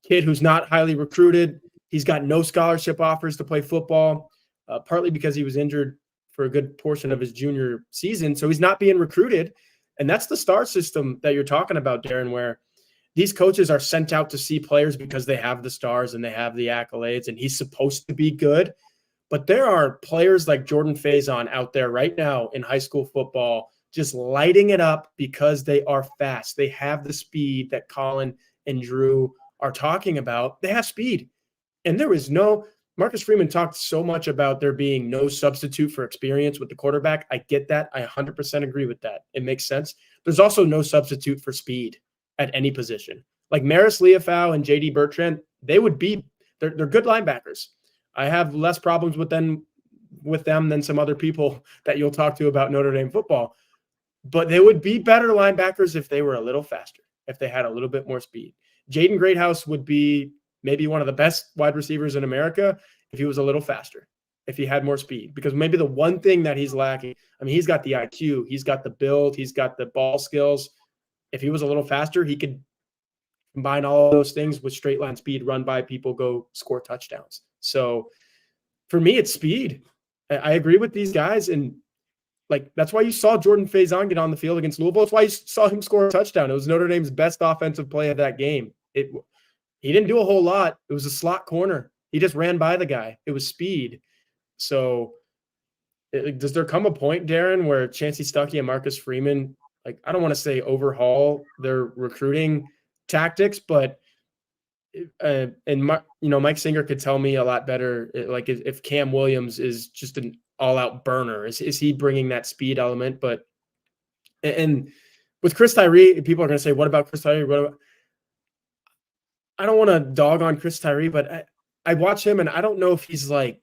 Kid who's not highly recruited. He's got no scholarship offers to play football, partly because he was injured for a good portion of his junior season. So he's not being recruited. And that's the star system that you're talking about, Darin, where these coaches are sent out to see players because they have the stars and they have the accolades, and he's supposed to be good. But there are players like Jordan Faison out there right now in high school football just lighting it up because they are fast. They have the speed that Colin and Drew are talking about. They have speed. And there is no – Marcus Freeman talked so much about there being no substitute for experience with the quarterback. I get that. I 100% agree with that. It makes sense. There's also no substitute for speed at any position. Like Maris Leofau and J.D. Bertrand, they would be – they're good linebackers. I have less problems with them than some other people that you'll talk to about Notre Dame football. But they would be better linebackers if they were a little faster, if they had a little bit more speed. Jaden Greathouse would be maybe one of the best wide receivers in America if he was a little faster, if he had more speed. Because maybe the one thing that he's lacking, I mean, he's got the IQ, he's got the build, he's got the ball skills. If he was a little faster, he could combine all of those things with straight line speed, run by people, go score touchdowns. So for me, it's speed. I agree with these guys. And like, that's why you saw Jordan Faison get on the field against Louisville. That's why you saw him score a touchdown. It was Notre Dame's best offensive play of that game. He didn't do a whole lot. It was a slot corner. He just ran by the guy. It was speed. So does there come a point, Darin, where Chancey Stuckey and Marcus Freeman, like, I don't want to say overhaul their recruiting tactics, but Mike Singer could tell me a lot better. Like if Cam Williams is just an all-out burner, is he bringing that speed element? But and with Chris Tyree, people are going to say, "What about Chris Tyree?" I don't want to dog on Chris Tyree, but I watch him and I don't know if he's like,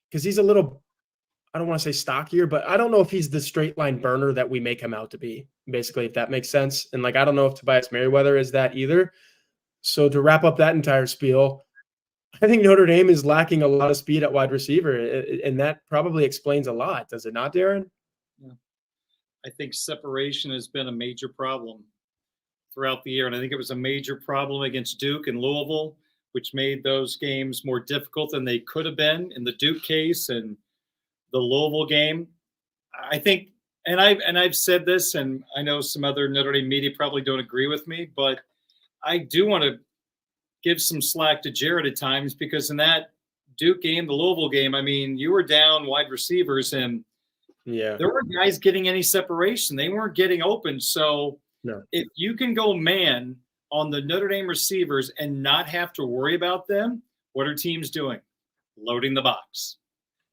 because he's a little, I don't want to say stockier, but I don't know if he's the straight line burner that we make him out to be. Basically, if that makes sense. And like, I don't know if Tobias Merriweather is that either. So to wrap up that entire spiel, I think Notre Dame is lacking a lot of speed at wide receiver, and that probably explains a lot. Does it not, Darin? Yeah. I think separation has been a major problem throughout the year, and I think it was a major problem against Duke and Louisville, which made those games more difficult than they could have been in the Duke case and the Louisville game. I think, and I've said this, and I know some other Notre Dame media probably don't agree with me, but I do want to give some slack to Gerad at times, because in that Duke game, the Louisville game, I mean, you were down wide receivers and there weren't guys getting any separation. They weren't getting open. So if you can go man on the Notre Dame receivers and not have to worry about them, what are teams doing? Loading the box.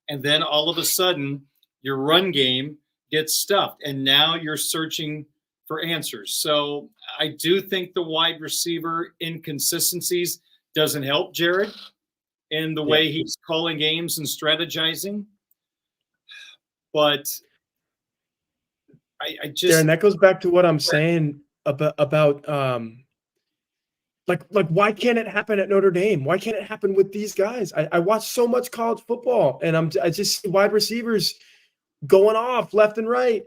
And then all of a sudden your run game gets stuffed, and now you're searching for answers. So I do think the wide receiver inconsistencies doesn't help Gerad in the way he's calling games and strategizing. But I just, Darin, that goes back to what I'm saying about like why can't it happen at Notre Dame? Why can't it happen with these guys? I watch so much college football, and I just see wide receivers going off left and right,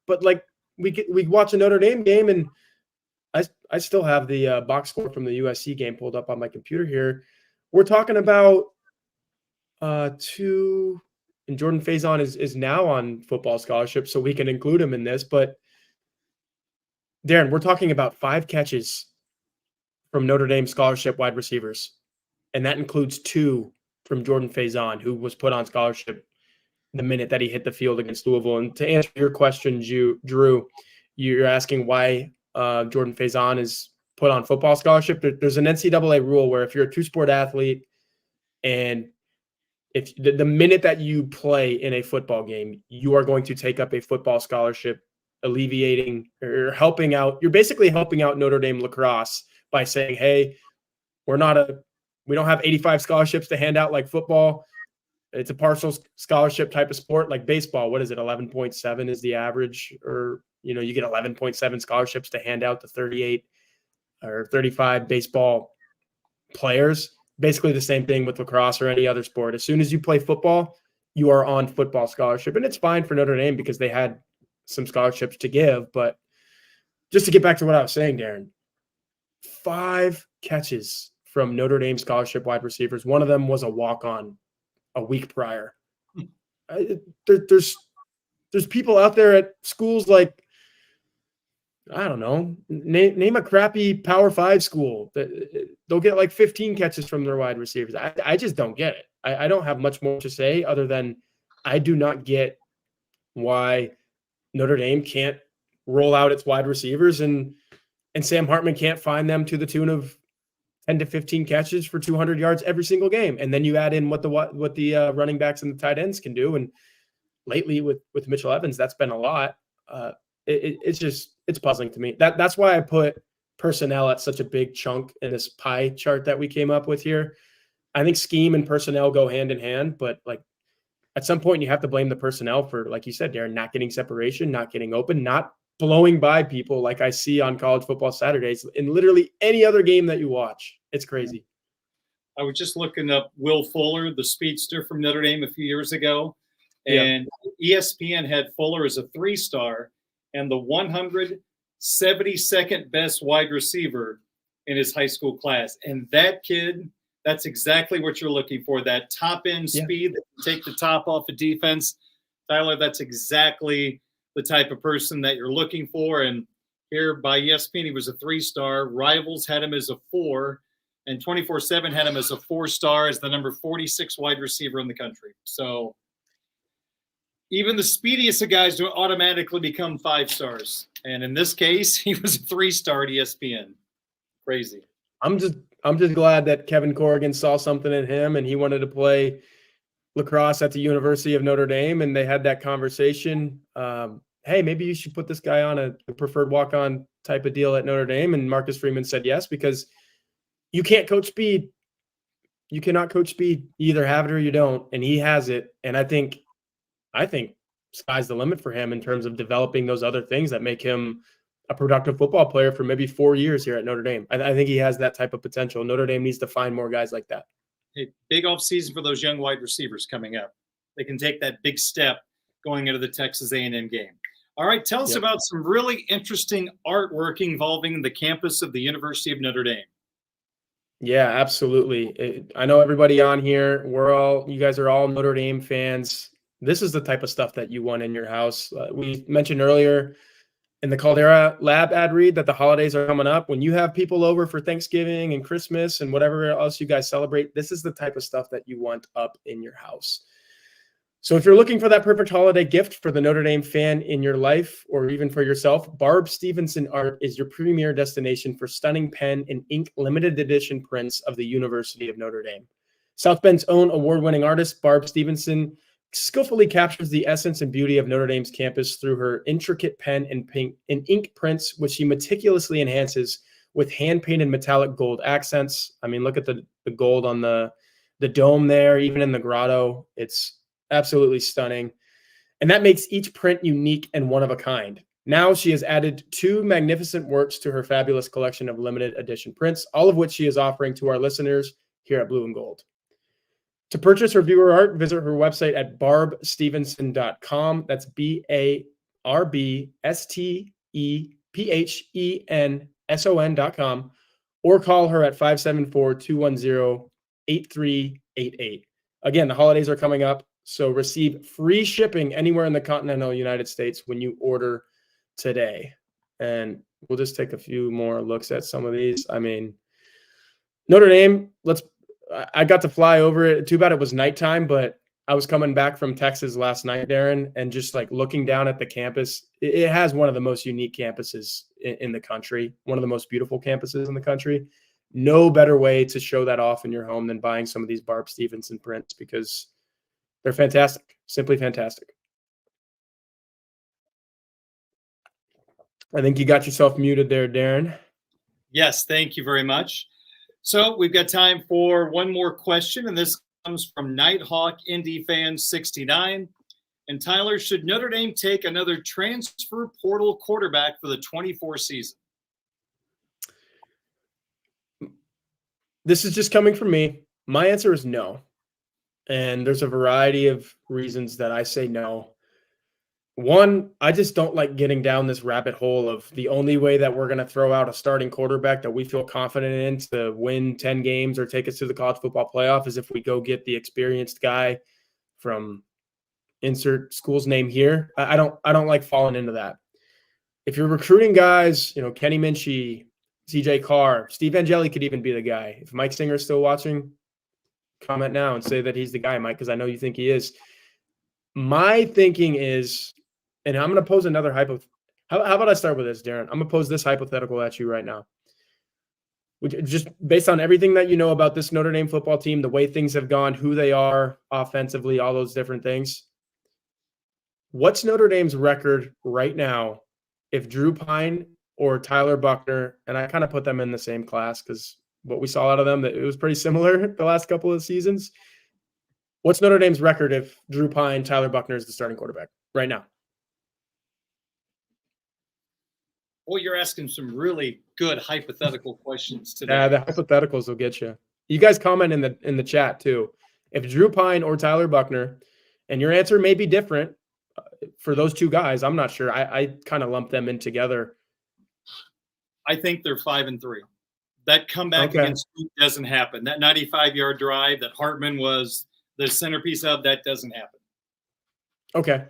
but like we watch a Notre Dame game, and I still have the box score from the USC game pulled up on my computer here. We're talking about two, and Jordan Faison is now on football scholarship, so we can include him in this. But Darin, we're talking about 5 catches from Notre Dame scholarship wide receivers, and that includes 2 from Jordan Faison, who was put on scholarship the minute that he hit the field against Louisville. And to answer your question, Drew, you're asking why Jordan Faison is put on football scholarship. There's an NCAA rule where if you're a 2-sport athlete and if the minute that you play in a football game, you are going to take up a football scholarship, alleviating or helping out. You're basically helping out Notre Dame lacrosse by saying, hey, we don't have 85 scholarships to hand out like football. It's a partial scholarship type of sport like baseball. What is it? 11.7 is the average, or, you get 11.7 scholarships to hand out to 38 or 35 baseball players. Basically the same thing with lacrosse or any other sport. As soon as you play football, you are on football scholarship. And it's fine for Notre Dame because they had some scholarships to give. But just to get back to what I was saying, Darin, 5 catches from Notre Dame scholarship wide receivers. One of them was a walk-on a week prior. There's people out there at schools like, I don't know, name a crappy Power 5 school that they'll get like 15 catches from their wide receivers. I just don't get it. I don't have much more to say other than I do not get why Notre Dame can't roll out its wide receivers and Sam Hartman can't find them to the tune of 10 to 15 catches for 200 yards every single game. And then you add in what the running backs and the tight ends can do. And lately with Mitchell Evans, that's been a lot. It's puzzling to me. That's why I put personnel at such a big chunk in this pie chart that we came up with here. I think scheme and personnel go hand in hand, but like at some point you have to blame the personnel for, like you said, Darin, not getting separation, not getting open, not blowing by people like I see on College Football Saturdays in literally any other game that you watch. It's crazy. I was just looking up Will Fuller, the speedster from Notre Dame a few years ago, and ESPN had Fuller as a 3-star and the 172nd best wide receiver in his high school class. And that kid, that's exactly what you're looking for, that top-end speed that can take the top off of defense. Tyler, that's exactly the type of person that you're looking for. And here by ESPN, he was a 3-star. Rivals had him as a 4, and 24/7 had him as a 4-star, as the number 46 wide receiver in the country. So even the speediest of guys don't automatically become 5-stars. And in this case, he was a 3-star at ESPN. Crazy. I'm just glad that Kevin Corrigan saw something in him and he wanted to play lacrosse at the University of Notre Dame, and they had that conversation. Hey, maybe you should put this guy on a preferred walk-on type of deal at Notre Dame. And Marcus Freeman said yes, because you can't coach speed. You cannot coach speed. You either have it or you don't. And he has it. And I think sky's the limit for him in terms of developing those other things that make him a productive football player for maybe 4 years here at Notre Dame. I think he has that type of potential. Notre Dame needs to find more guys like that. Hey, big off season for those young wide receivers coming up. They can take that big step going into the Texas A&M game. All right, tell us about some really interesting artwork involving the campus of the University of Notre Dame. Yeah, absolutely. I know everybody on here, you guys are all Notre Dame fans. This is the type of stuff that you want in your house. We mentioned earlier in the Caldera lab ad read that the holidays are coming up. When you have people over for Thanksgiving and Christmas and whatever else you guys celebrate, this is the type of stuff that you want up in your house. So if you're looking for that perfect holiday gift for the Notre Dame fan in your life, or even for yourself, Barb Stevenson Art is your premier destination for stunning pen and ink limited edition prints of the University of Notre Dame. South Bend's own award-winning artist, Barb Stevenson, skillfully captures the essence and beauty of Notre Dame's campus through her intricate pen and ink prints, which she meticulously enhances with hand-painted metallic gold accents. I mean, look at the gold on the dome there, even in the grotto. It's absolutely stunning. And that makes each print unique and one of a kind. Now she has added 2 magnificent works to her fabulous collection of limited edition prints, all of which she is offering to our listeners here at Blue and Gold. To purchase her viewer art, visit her website at barbstevenson.com. That's BARBSTEPHENSON.com. son.com, or call her at 574-210-8388. Again, the holidays are coming up, so receive free shipping anywhere in the continental United States when you order today. And we'll just take a few more looks at some of these. I mean, Notre Dame, I got to fly over it. Too bad it was nighttime, but I was coming back from Texas last night, Darin, and just like looking down at the campus, it has one of the most unique campuses in the country, one of the most beautiful campuses in the country. No better way to show that off in your home than buying some of these Barb Stevenson prints, because they're fantastic, simply fantastic. I think you got yourself muted there, Darin. Yes, thank you very much. So we've got time for one more question, and this comes from Nighthawk Indy Fan 69. And Tyler, should Notre Dame take another transfer portal quarterback for the 24 season? This is just coming from me. My answer is no. And there's a variety of reasons that I say no. One, I just don't like getting down this rabbit hole of the only way that we're going to throw out a starting quarterback that we feel confident in to win 10 games or take us to the college football playoff is if we go get the experienced guy from insert school's name here. I don't like falling into that. If you're recruiting guys, Kenny Minchie, CJ Carr, Steve Angeli could even be the guy. If Mike Singer's still watching, comment now and say that he's the guy, Mike, because I know you think he is. My thinking is, and I'm going to pose another hypothetical. How about I start with this, Darin? I'm going to pose this hypothetical at you right now. Just based on everything that you know about this Notre Dame football team, the way things have gone, who they are offensively, all those different things. What's Notre Dame's record right now if Drew Pine or Tyler Buchner, and I kind of put them in the same class because what we saw out of them, that it was pretty similar the last couple of seasons. What's Notre Dame's record if Drew Pine, Tyler Buchner is the starting quarterback right now? Well, you're asking some really good hypothetical questions today. Yeah, the hypotheticals will get you. You guys comment in the chat too. If Drew Pine or Tyler Buchner, and your answer may be different for those two guys, I'm not sure. I kind of lump them in together. I think they're 5-3. That comeback against Duke doesn't happen. That 95-yard drive that Hartman was the centerpiece of, that doesn't happen. Okay.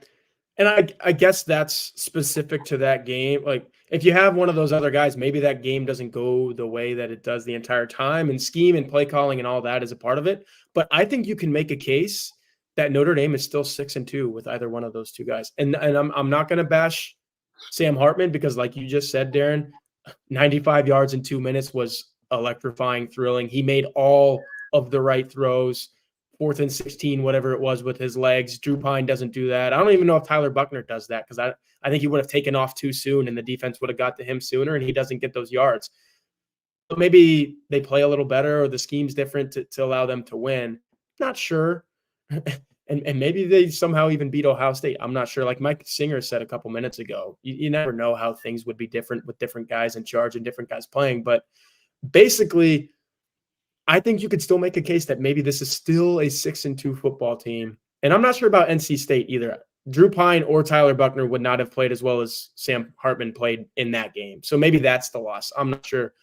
And I guess that's specific to that game. Like, if you have one of those other guys, maybe that game doesn't go the way that it does the entire time, and scheme and play calling and all that is a part of it. But I think you can make a case that Notre Dame is still 6-2 with either one of those two guys. And I'm not going to bash Sam Hartman because, like you just said, Darin, 95 yards in 2 minutes was electrifying, thrilling. He made all of the right throws, 4th and 16, whatever it was, with his legs. Drew Pine doesn't do that. I don't even know if Tyler Buchner does that because I think he would have taken off too soon and the defense would have got to him sooner, and he doesn't get those yards. But maybe they play a little better or the scheme's different to allow them to win. Not sure. And maybe they somehow even beat Ohio State. I'm not sure. Like Mike Singer said a couple minutes ago, you never know how things would be different with different guys in charge and different guys playing. But basically, I think you could still make a case that maybe this is still a 6-2 football team. And I'm not sure about NC State either. Drew Pine or Tyler Buchner would not have played as well as Sam Hartman played in that game. So maybe that's the loss. I'm not sure.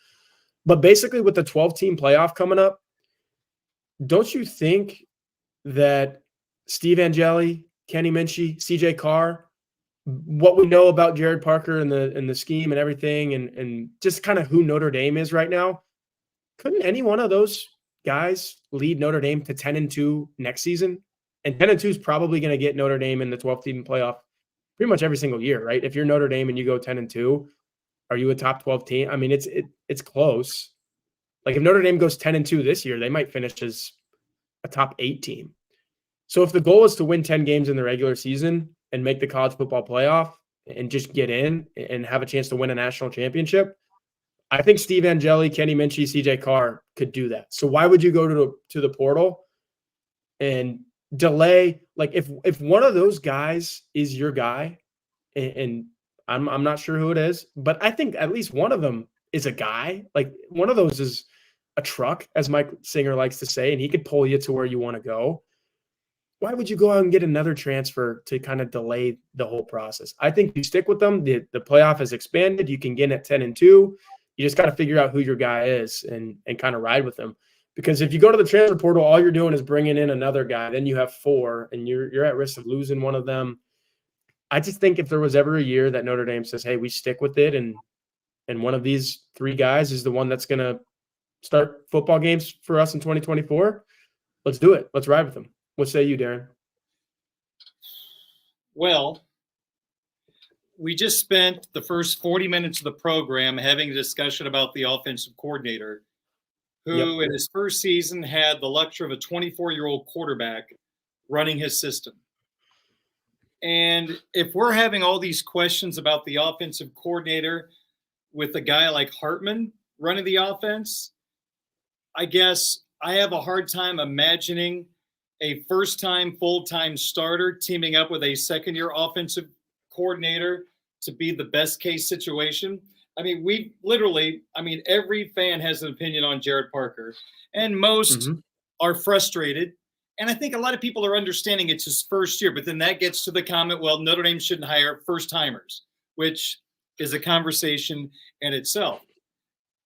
But basically, with the 12-team playoff coming up, don't you think that Steve Angeli, Kenny Minchie, CJ Carr, what we know about Jared Parker and the scheme and everything, and just kind of who Notre Dame is right now, couldn't any one of those guys lead Notre Dame to 10-2 next season? And 10-2 is probably going to get Notre Dame in the 12-team playoff pretty much every single year, right? If you're Notre Dame and you go 10-2, are you a top 12 team? I mean, it's close. Like if Notre Dame goes 10-2 this year, they might finish as a top 8 team. So if the goal is to win 10 games in the regular season and make the college football playoff and just get in and have a chance to win a national championship, I think Steve Angeli, Kenny Minchie, CJ Carr could do that. So why would you go to the portal and delay? Like if one of those guys is your guy, and I'm not sure who it is, but I think at least one of them is a guy. Like one of those is a truck, as Mike Singer likes to say, and he could pull you to where you want to go. Why would you go out and get another transfer to kind of delay the whole process? I think you stick with them. The playoff has expanded. You can get at 10-2. You just got to figure out who your guy is and kind of ride with him. Because if you go to the transfer portal, all you're doing is bringing in another guy. Then you have 4, and you're at risk of losing one of them. I just think if there was ever a year that Notre Dame says, hey, we stick with it, and one of these 3 guys is the one that's going to start football games for us in 2024, let's do it. Let's ride with them. What say you, Darin? Well, we just spent the first 40 minutes of the program having a discussion about the offensive coordinator, who in his first season had the luxury of a 24-year-old quarterback running his system. And if we're having all these questions about the offensive coordinator with a guy like Hartman running the offense, I guess I have a hard time imagining a first-time full-time starter teaming up with a second-year offensive coordinator to be the best-case situation. I mean, every fan has an opinion on Gerad Parker, and most are frustrated. And I think a lot of people are understanding it's his first year, but then that gets to the comment, well, Notre Dame shouldn't hire first-timers, which is a conversation in itself.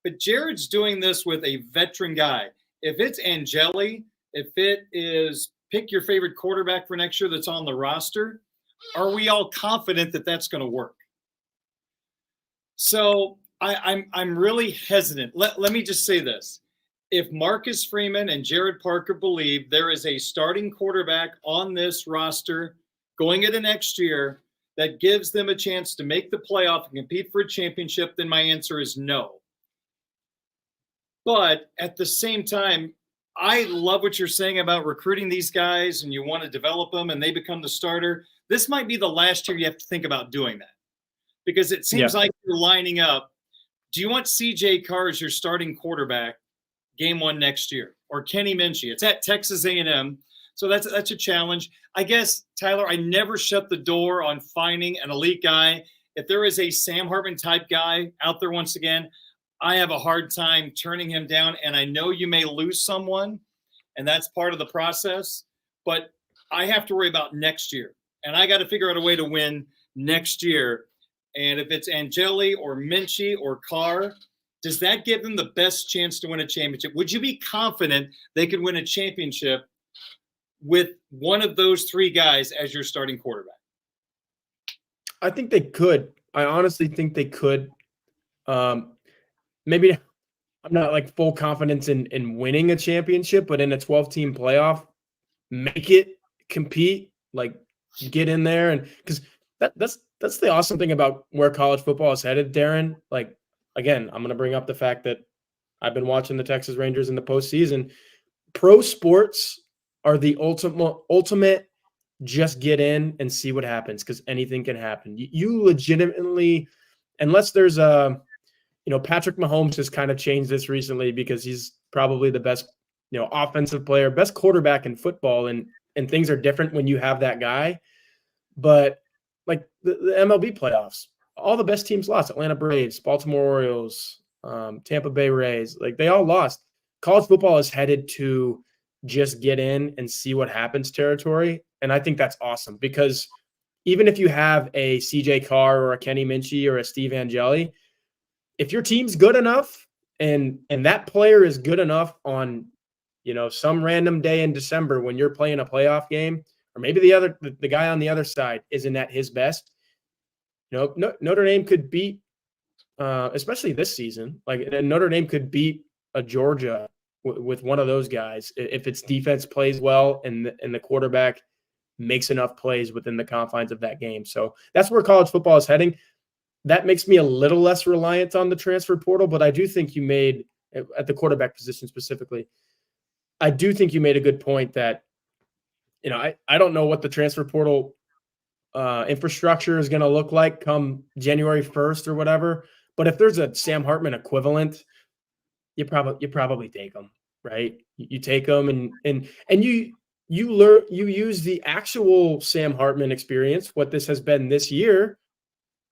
But Jared's doing this with a veteran guy. If it's Angeli, if it is pick your favorite quarterback for next year that's on the roster, are we all confident that that's going to work? So I'm really hesitant. Let me just say this. If Marcus Freeman and Gerad Parker believe there is a starting quarterback on this roster going into next year that gives them a chance to make the playoff and compete for a championship, then my answer is no. But at the same time, I love what you're saying about recruiting these guys and you want to develop them and they become the starter. This might be the last year you have to think about doing that because it seems like you're lining up. Do you want CJ Carr as your starting quarterback game 1 next year, or Kenny Minchie? It's at Texas A&M, so that's a challenge. I guess, Tyler, I never shut the door on finding an elite guy. If there is a Sam Hartman type guy out there once again, I have a hard time turning him down, and I know you may lose someone, and that's part of the process, but I have to worry about next year, and I got to figure out a way to win next year. And if it's Angeli or Minchie or Carr, does that give them the best chance to win a championship? Would you be confident they could win a championship with one of those 3 guys as your starting quarterback? I think they could. I honestly think they could. Maybe I'm not like full confidence in winning a championship, but in a 12-team playoff, make it, compete, like get in there. And because that's the awesome thing about where college football is headed, Darin. Like, again, I'm going to bring up the fact that I've been watching the Texas Rangers in the postseason. Pro sports are the ultimate just get in and see what happens because anything can happen. You legitimately, unless there's Patrick Mahomes has kind of changed this recently because he's probably the best, offensive player, best quarterback in football, and things are different when you have that guy. But like the MLB playoffs, all the best teams lost. Atlanta Braves, Baltimore Orioles, Tampa Bay Rays, like they all lost. College football is headed to just get in and see what happens territory. And I think that's awesome because even if you have a CJ Carr or a Kenny Minchie or a Steve Angeli, if your team's good enough and that player is good enough on, some random day in December when you're playing a playoff game, or maybe the guy on the other side isn't at his best, Notre Dame could beat, especially this season, like Notre Dame could beat a Georgia with one of those guys if its defense plays well and the quarterback makes enough plays within the confines of that game. So that's where college football is heading. That makes me a little less reliant on the transfer portal, but I do think you made, at the quarterback position specifically, I do think you made a good point that, I don't know what the transfer portal infrastructure is going to look like come January 1st or whatever. But if there's a Sam Hartman equivalent, you probably take them, right? You take them and you use the actual Sam Hartman experience, what this has been this year,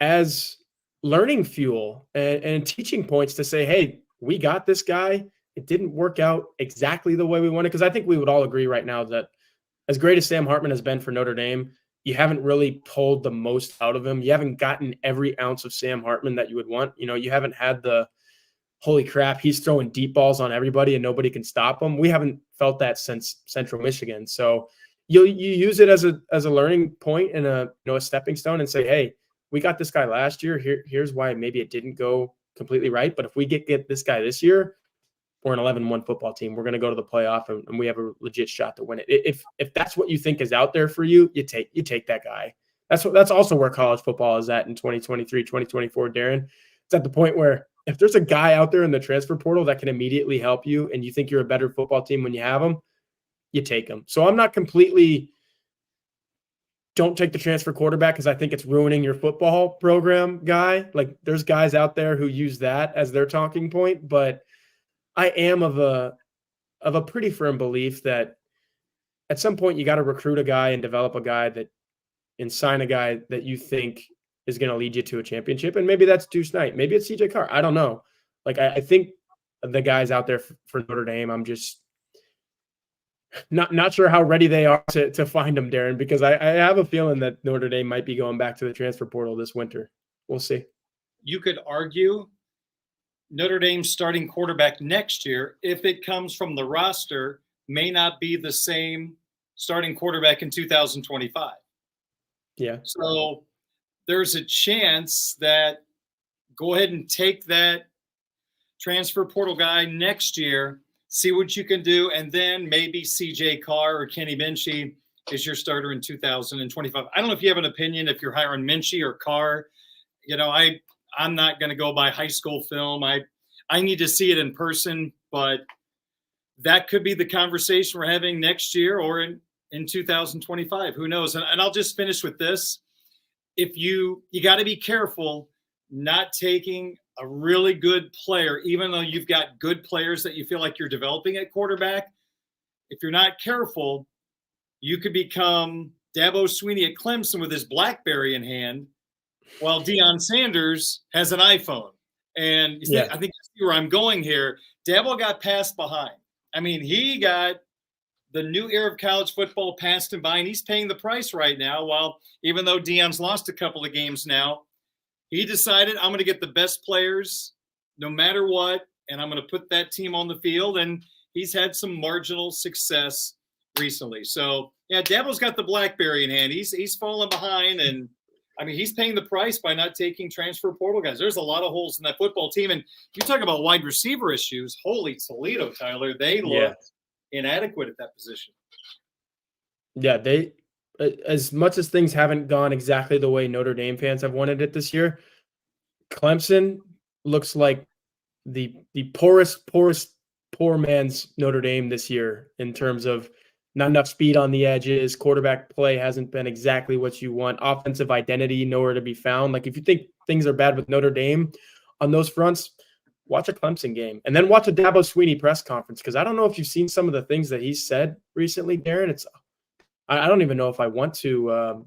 as learning fuel and teaching points to say, hey, we got this guy. It didn't work out exactly the way we wanted. Because I think we would all agree right now that as great as Sam Hartman has been for Notre Dame, you haven't really pulled the most out of him. You haven't gotten every ounce of Sam Hartman that you would want. You haven't had the holy crap, he's throwing deep balls on everybody and nobody can stop him. We haven't felt that since Central Michigan. So you use it as a learning point and a stepping stone and say, hey, we got this guy last year. Here's why maybe it didn't go completely right. But if we get this guy this year, we're an 11-1 football team. We're going to go to the playoff and we have a legit shot to win it. If that's what you think is out there for you, you take that guy. That's also where college football is at in 2023, 2024, Darin. It's at the point where if there's a guy out there in the transfer portal that can immediately help you and you think you're a better football team when you have him, you take him. So I'm not completely don't take the transfer quarterback because I think it's ruining your football program guy. Like there's guys out there who use that as their talking point, but I am of a pretty firm belief that at some point you got to recruit a guy and develop a guy and sign a guy that you think is going to lead you to a championship. And maybe that's Deuce Knight. Maybe it's CJ Carr. I don't know. Like, I think the guys out there for Notre Dame, I'm just not sure how ready they are to find them, Darin, because I have a feeling that Notre Dame might be going back to the transfer portal this winter. We'll see. You could argue Notre Dame's starting quarterback next year, if it comes from the roster, may not be the same starting quarterback in 2025. Yeah. So there's a chance that go ahead and take that transfer portal guy next year, see what you can do, and then maybe CJ Carr or Kenny Minchey is your starter in 2025. I don't know if you have an opinion if you're hiring Minchey or Carr. I'm not going to go by high school film. I need to see it in person, but that could be the conversation we're having next year or in 2025. Who knows? And I'll just finish with this. If you got to be careful not taking a really good player, even though you've got good players that you feel like you're developing at quarterback. If you're not careful, you could become Dabo Swinney at Clemson with his BlackBerry in hand, while Deion Sanders has an iPhone. And I think you see where I'm going here. Dabo got passed behind. I mean, he got the new era of college football passed him by, and he's paying the price right now. While even though Deion's lost a couple of games now, he decided I'm going to get the best players no matter what, and I'm going to put that team on the field. And he's had some marginal success recently. So, yeah, Dabo's got the BlackBerry in hand. He's falling behind, and I mean, he's paying the price by not taking transfer portal guys. There's a lot of holes in that football team. And you talk about wide receiver issues. Holy Toledo, Tyler. They look inadequate at that position. Yeah, they as much as things haven't gone exactly the way Notre Dame fans have wanted it this year, Clemson looks like the poor man's Notre Dame this year in terms of not enough speed on the edges. Quarterback play hasn't been exactly what you want. Offensive identity nowhere to be found. Like if you think things are bad with Notre Dame on those fronts, watch a Clemson game and then watch a Dabo Swinney press conference. Cause I don't know if you've seen some of the things that he's said recently, Darin. I don't even know if I want to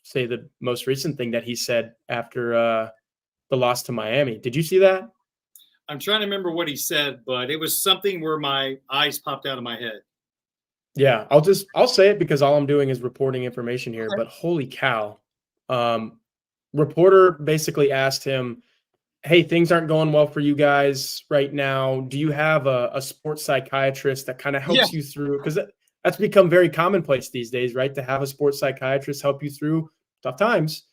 say the most recent thing that he said after the loss to Miami. Did you see that? I'm trying to remember what he said, but it was something where my eyes popped out of my head. Yeah, I'll say it because all I'm doing is reporting information here, but holy cow. Reporter basically asked him, hey, things aren't going well for you guys right now. Do you have a sports psychiatrist that kind of helps you through? Because that's become very commonplace these days, right? To have a sports psychiatrist help you through tough times.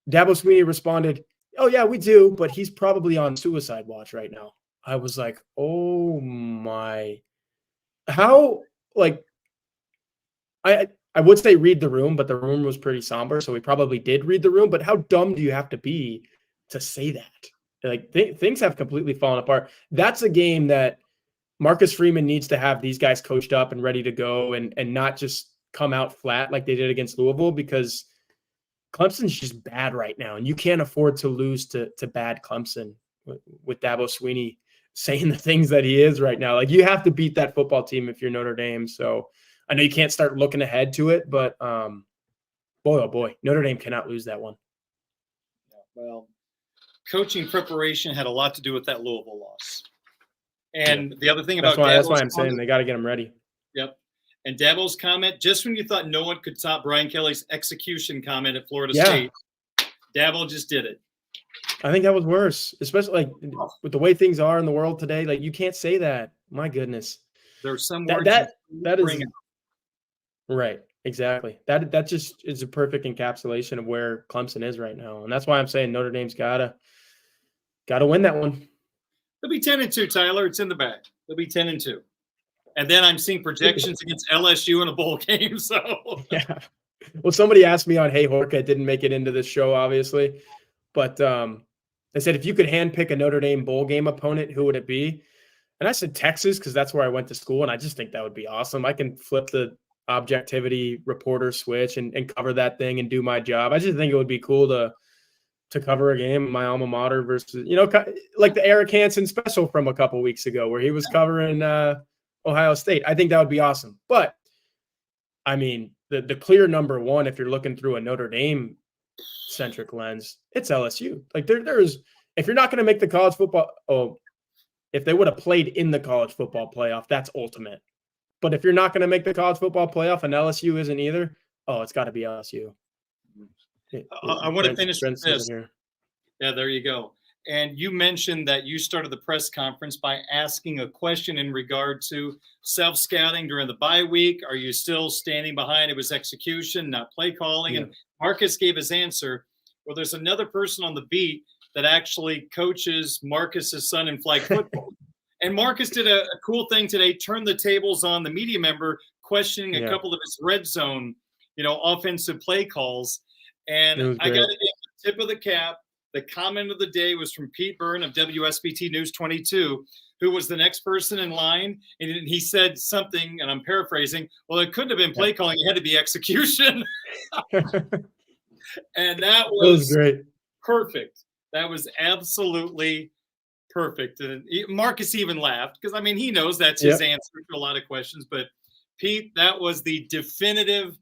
Dabo Swinney responded, oh, yeah, we do, but he's probably on suicide watch right now. I was like, oh, my. How, like, I would say read the room, but the room was pretty somber, so we probably did read the room. But how dumb do you have to be to say that? Like, things have completely fallen apart. That's a game that Marcus Freeman needs to have these guys coached up and ready to go and not just come out flat like they did against Louisville, because Clemson's just bad right now, and you can't afford to lose to bad Clemson with Dabo Swinney saying the things that he is right now. Like, you have to beat that football team if you're Notre Dame. So I know you can't start looking ahead to it, but boy, oh boy, Notre Dame cannot lose that one. Well, coaching preparation had a lot to do with that Louisville loss. And the other thing about that's why I'm saying they got to get them ready. Yep. And Dabo's comment, just when you thought no one could top Brian Kelly's execution comment at Florida State, Dabo just did it. I think that was worse, especially like with the way things are in the world today. Like you can't say that. My goodness. There's some That words that that bring is up. right. Exactly. That just is a perfect encapsulation of where Clemson is right now. And that's why I'm saying Notre Dame's gotta win that one. They'll be 10-2, Tyler. It's in the bag. They'll be 10-2. And then I'm seeing projections against LSU in a bowl game. So yeah. Well, somebody asked me on Hey Horka, it didn't make it into this show, obviously. But they said if you could handpick a Notre Dame bowl game opponent, who would it be? And I said Texas, because that's where I went to school, and I just think that would be awesome. I can flip the objectivity reporter switch and cover that thing and do my job. I just think it would be cool to cover a game in my alma mater versus, like the Eric Hansen special from a couple weeks ago where he was covering Ohio State. I think that would be awesome. But, I mean, the clear number one, if you're looking through a Notre Dame-centric lens, it's LSU. Like, there's – if you're not going to make the college football – if they would have played in the college football playoff, that's ultimate. But if you're not going to make the college football playoff and LSU isn't either, it's got to be LSU. I want to finish with this. Here. Yeah, there you go. And you mentioned that you started the press conference by asking a question in regard to self-scouting during the bye week. Are you still standing behind it was execution, not play calling? Yeah. And Marcus gave his answer. Well, there's another person on the beat that actually coaches Marcus's son in flag football. And Marcus did a cool thing today, turned the tables on the media member, questioning a couple of his red zone, offensive play calls. And I got to give the tip of the cap. The comment of the day was from Pete Byrne of WSBT News 22, who was the next person in line. And he said something, and I'm paraphrasing, well, it couldn't have been play calling. It had to be execution. And that was great. Perfect. That was absolutely perfect. And Marcus even laughed because, he knows that's his answer to a lot of questions. But, Pete, that was the definitive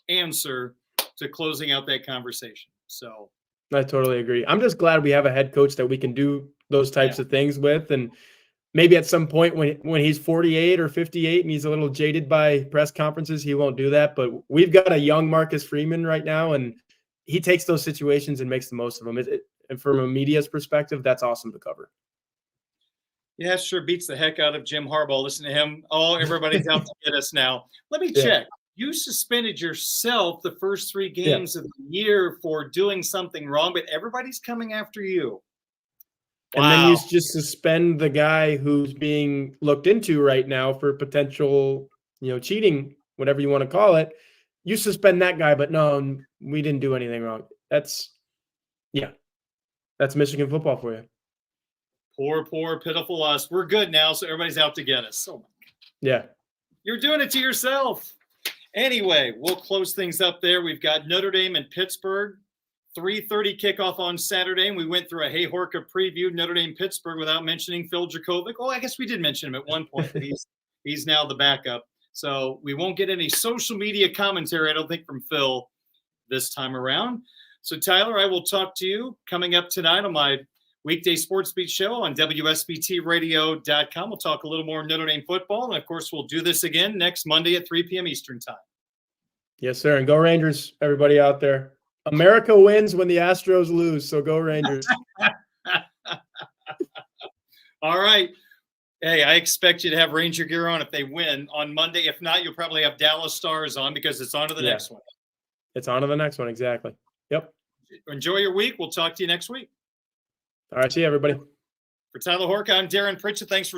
answer to closing out that conversation. So I totally agree. I'm just glad we have a head coach that we can do those types of things with. And maybe at some point when he's 48 or 58 and he's a little jaded by press conferences, he won't do that. But we've got a young Marcus Freeman right now, and he takes those situations and makes the most of them. And from a media's perspective, that's awesome to cover. Yeah, sure beats the heck out of Jim Harbaugh. Listen to him. Oh, everybody's out to get us now. Let me check. You suspended yourself the first 3 games of the year for doing something wrong, but everybody's coming after you. And then you just suspend the guy who's being looked into right now for potential, cheating, whatever you want to call it. You suspend that guy, but no, we didn't do anything wrong. That's Michigan football for you. Poor, pitiful us. We're good now, so everybody's out to get us. Oh, yeah. You're doing it to yourself. Anyway, we'll close things up there. We've got Notre Dame and Pittsburgh, 3:30 kickoff on Saturday, and we went through a Hey Horka preview, Notre Dame Pittsburgh, without mentioning Phil Dracovic. Oh, I guess we did mention him at one point, but he's now the backup. So we won't get any social media commentary, I don't think, from Phil this time around. So, Tyler, I will talk to you coming up tonight on my weekday sports beat show on WSBTradio.com. We'll talk a little more Notre Dame football. And, of course, we'll do this again next Monday at 3 p.m. Eastern time. Yes, sir. And go Rangers, everybody out there. America wins when the Astros lose, so go Rangers. All right. Hey, I expect you to have Ranger gear on if they win on Monday. If not, you'll probably have Dallas Stars on because it's on to the next one. It's on to the next one, exactly. Yep. Enjoy your week. We'll talk to you next week. All right. See you, everybody. For Tyler Horka, I'm Darin Pritchett. Thanks for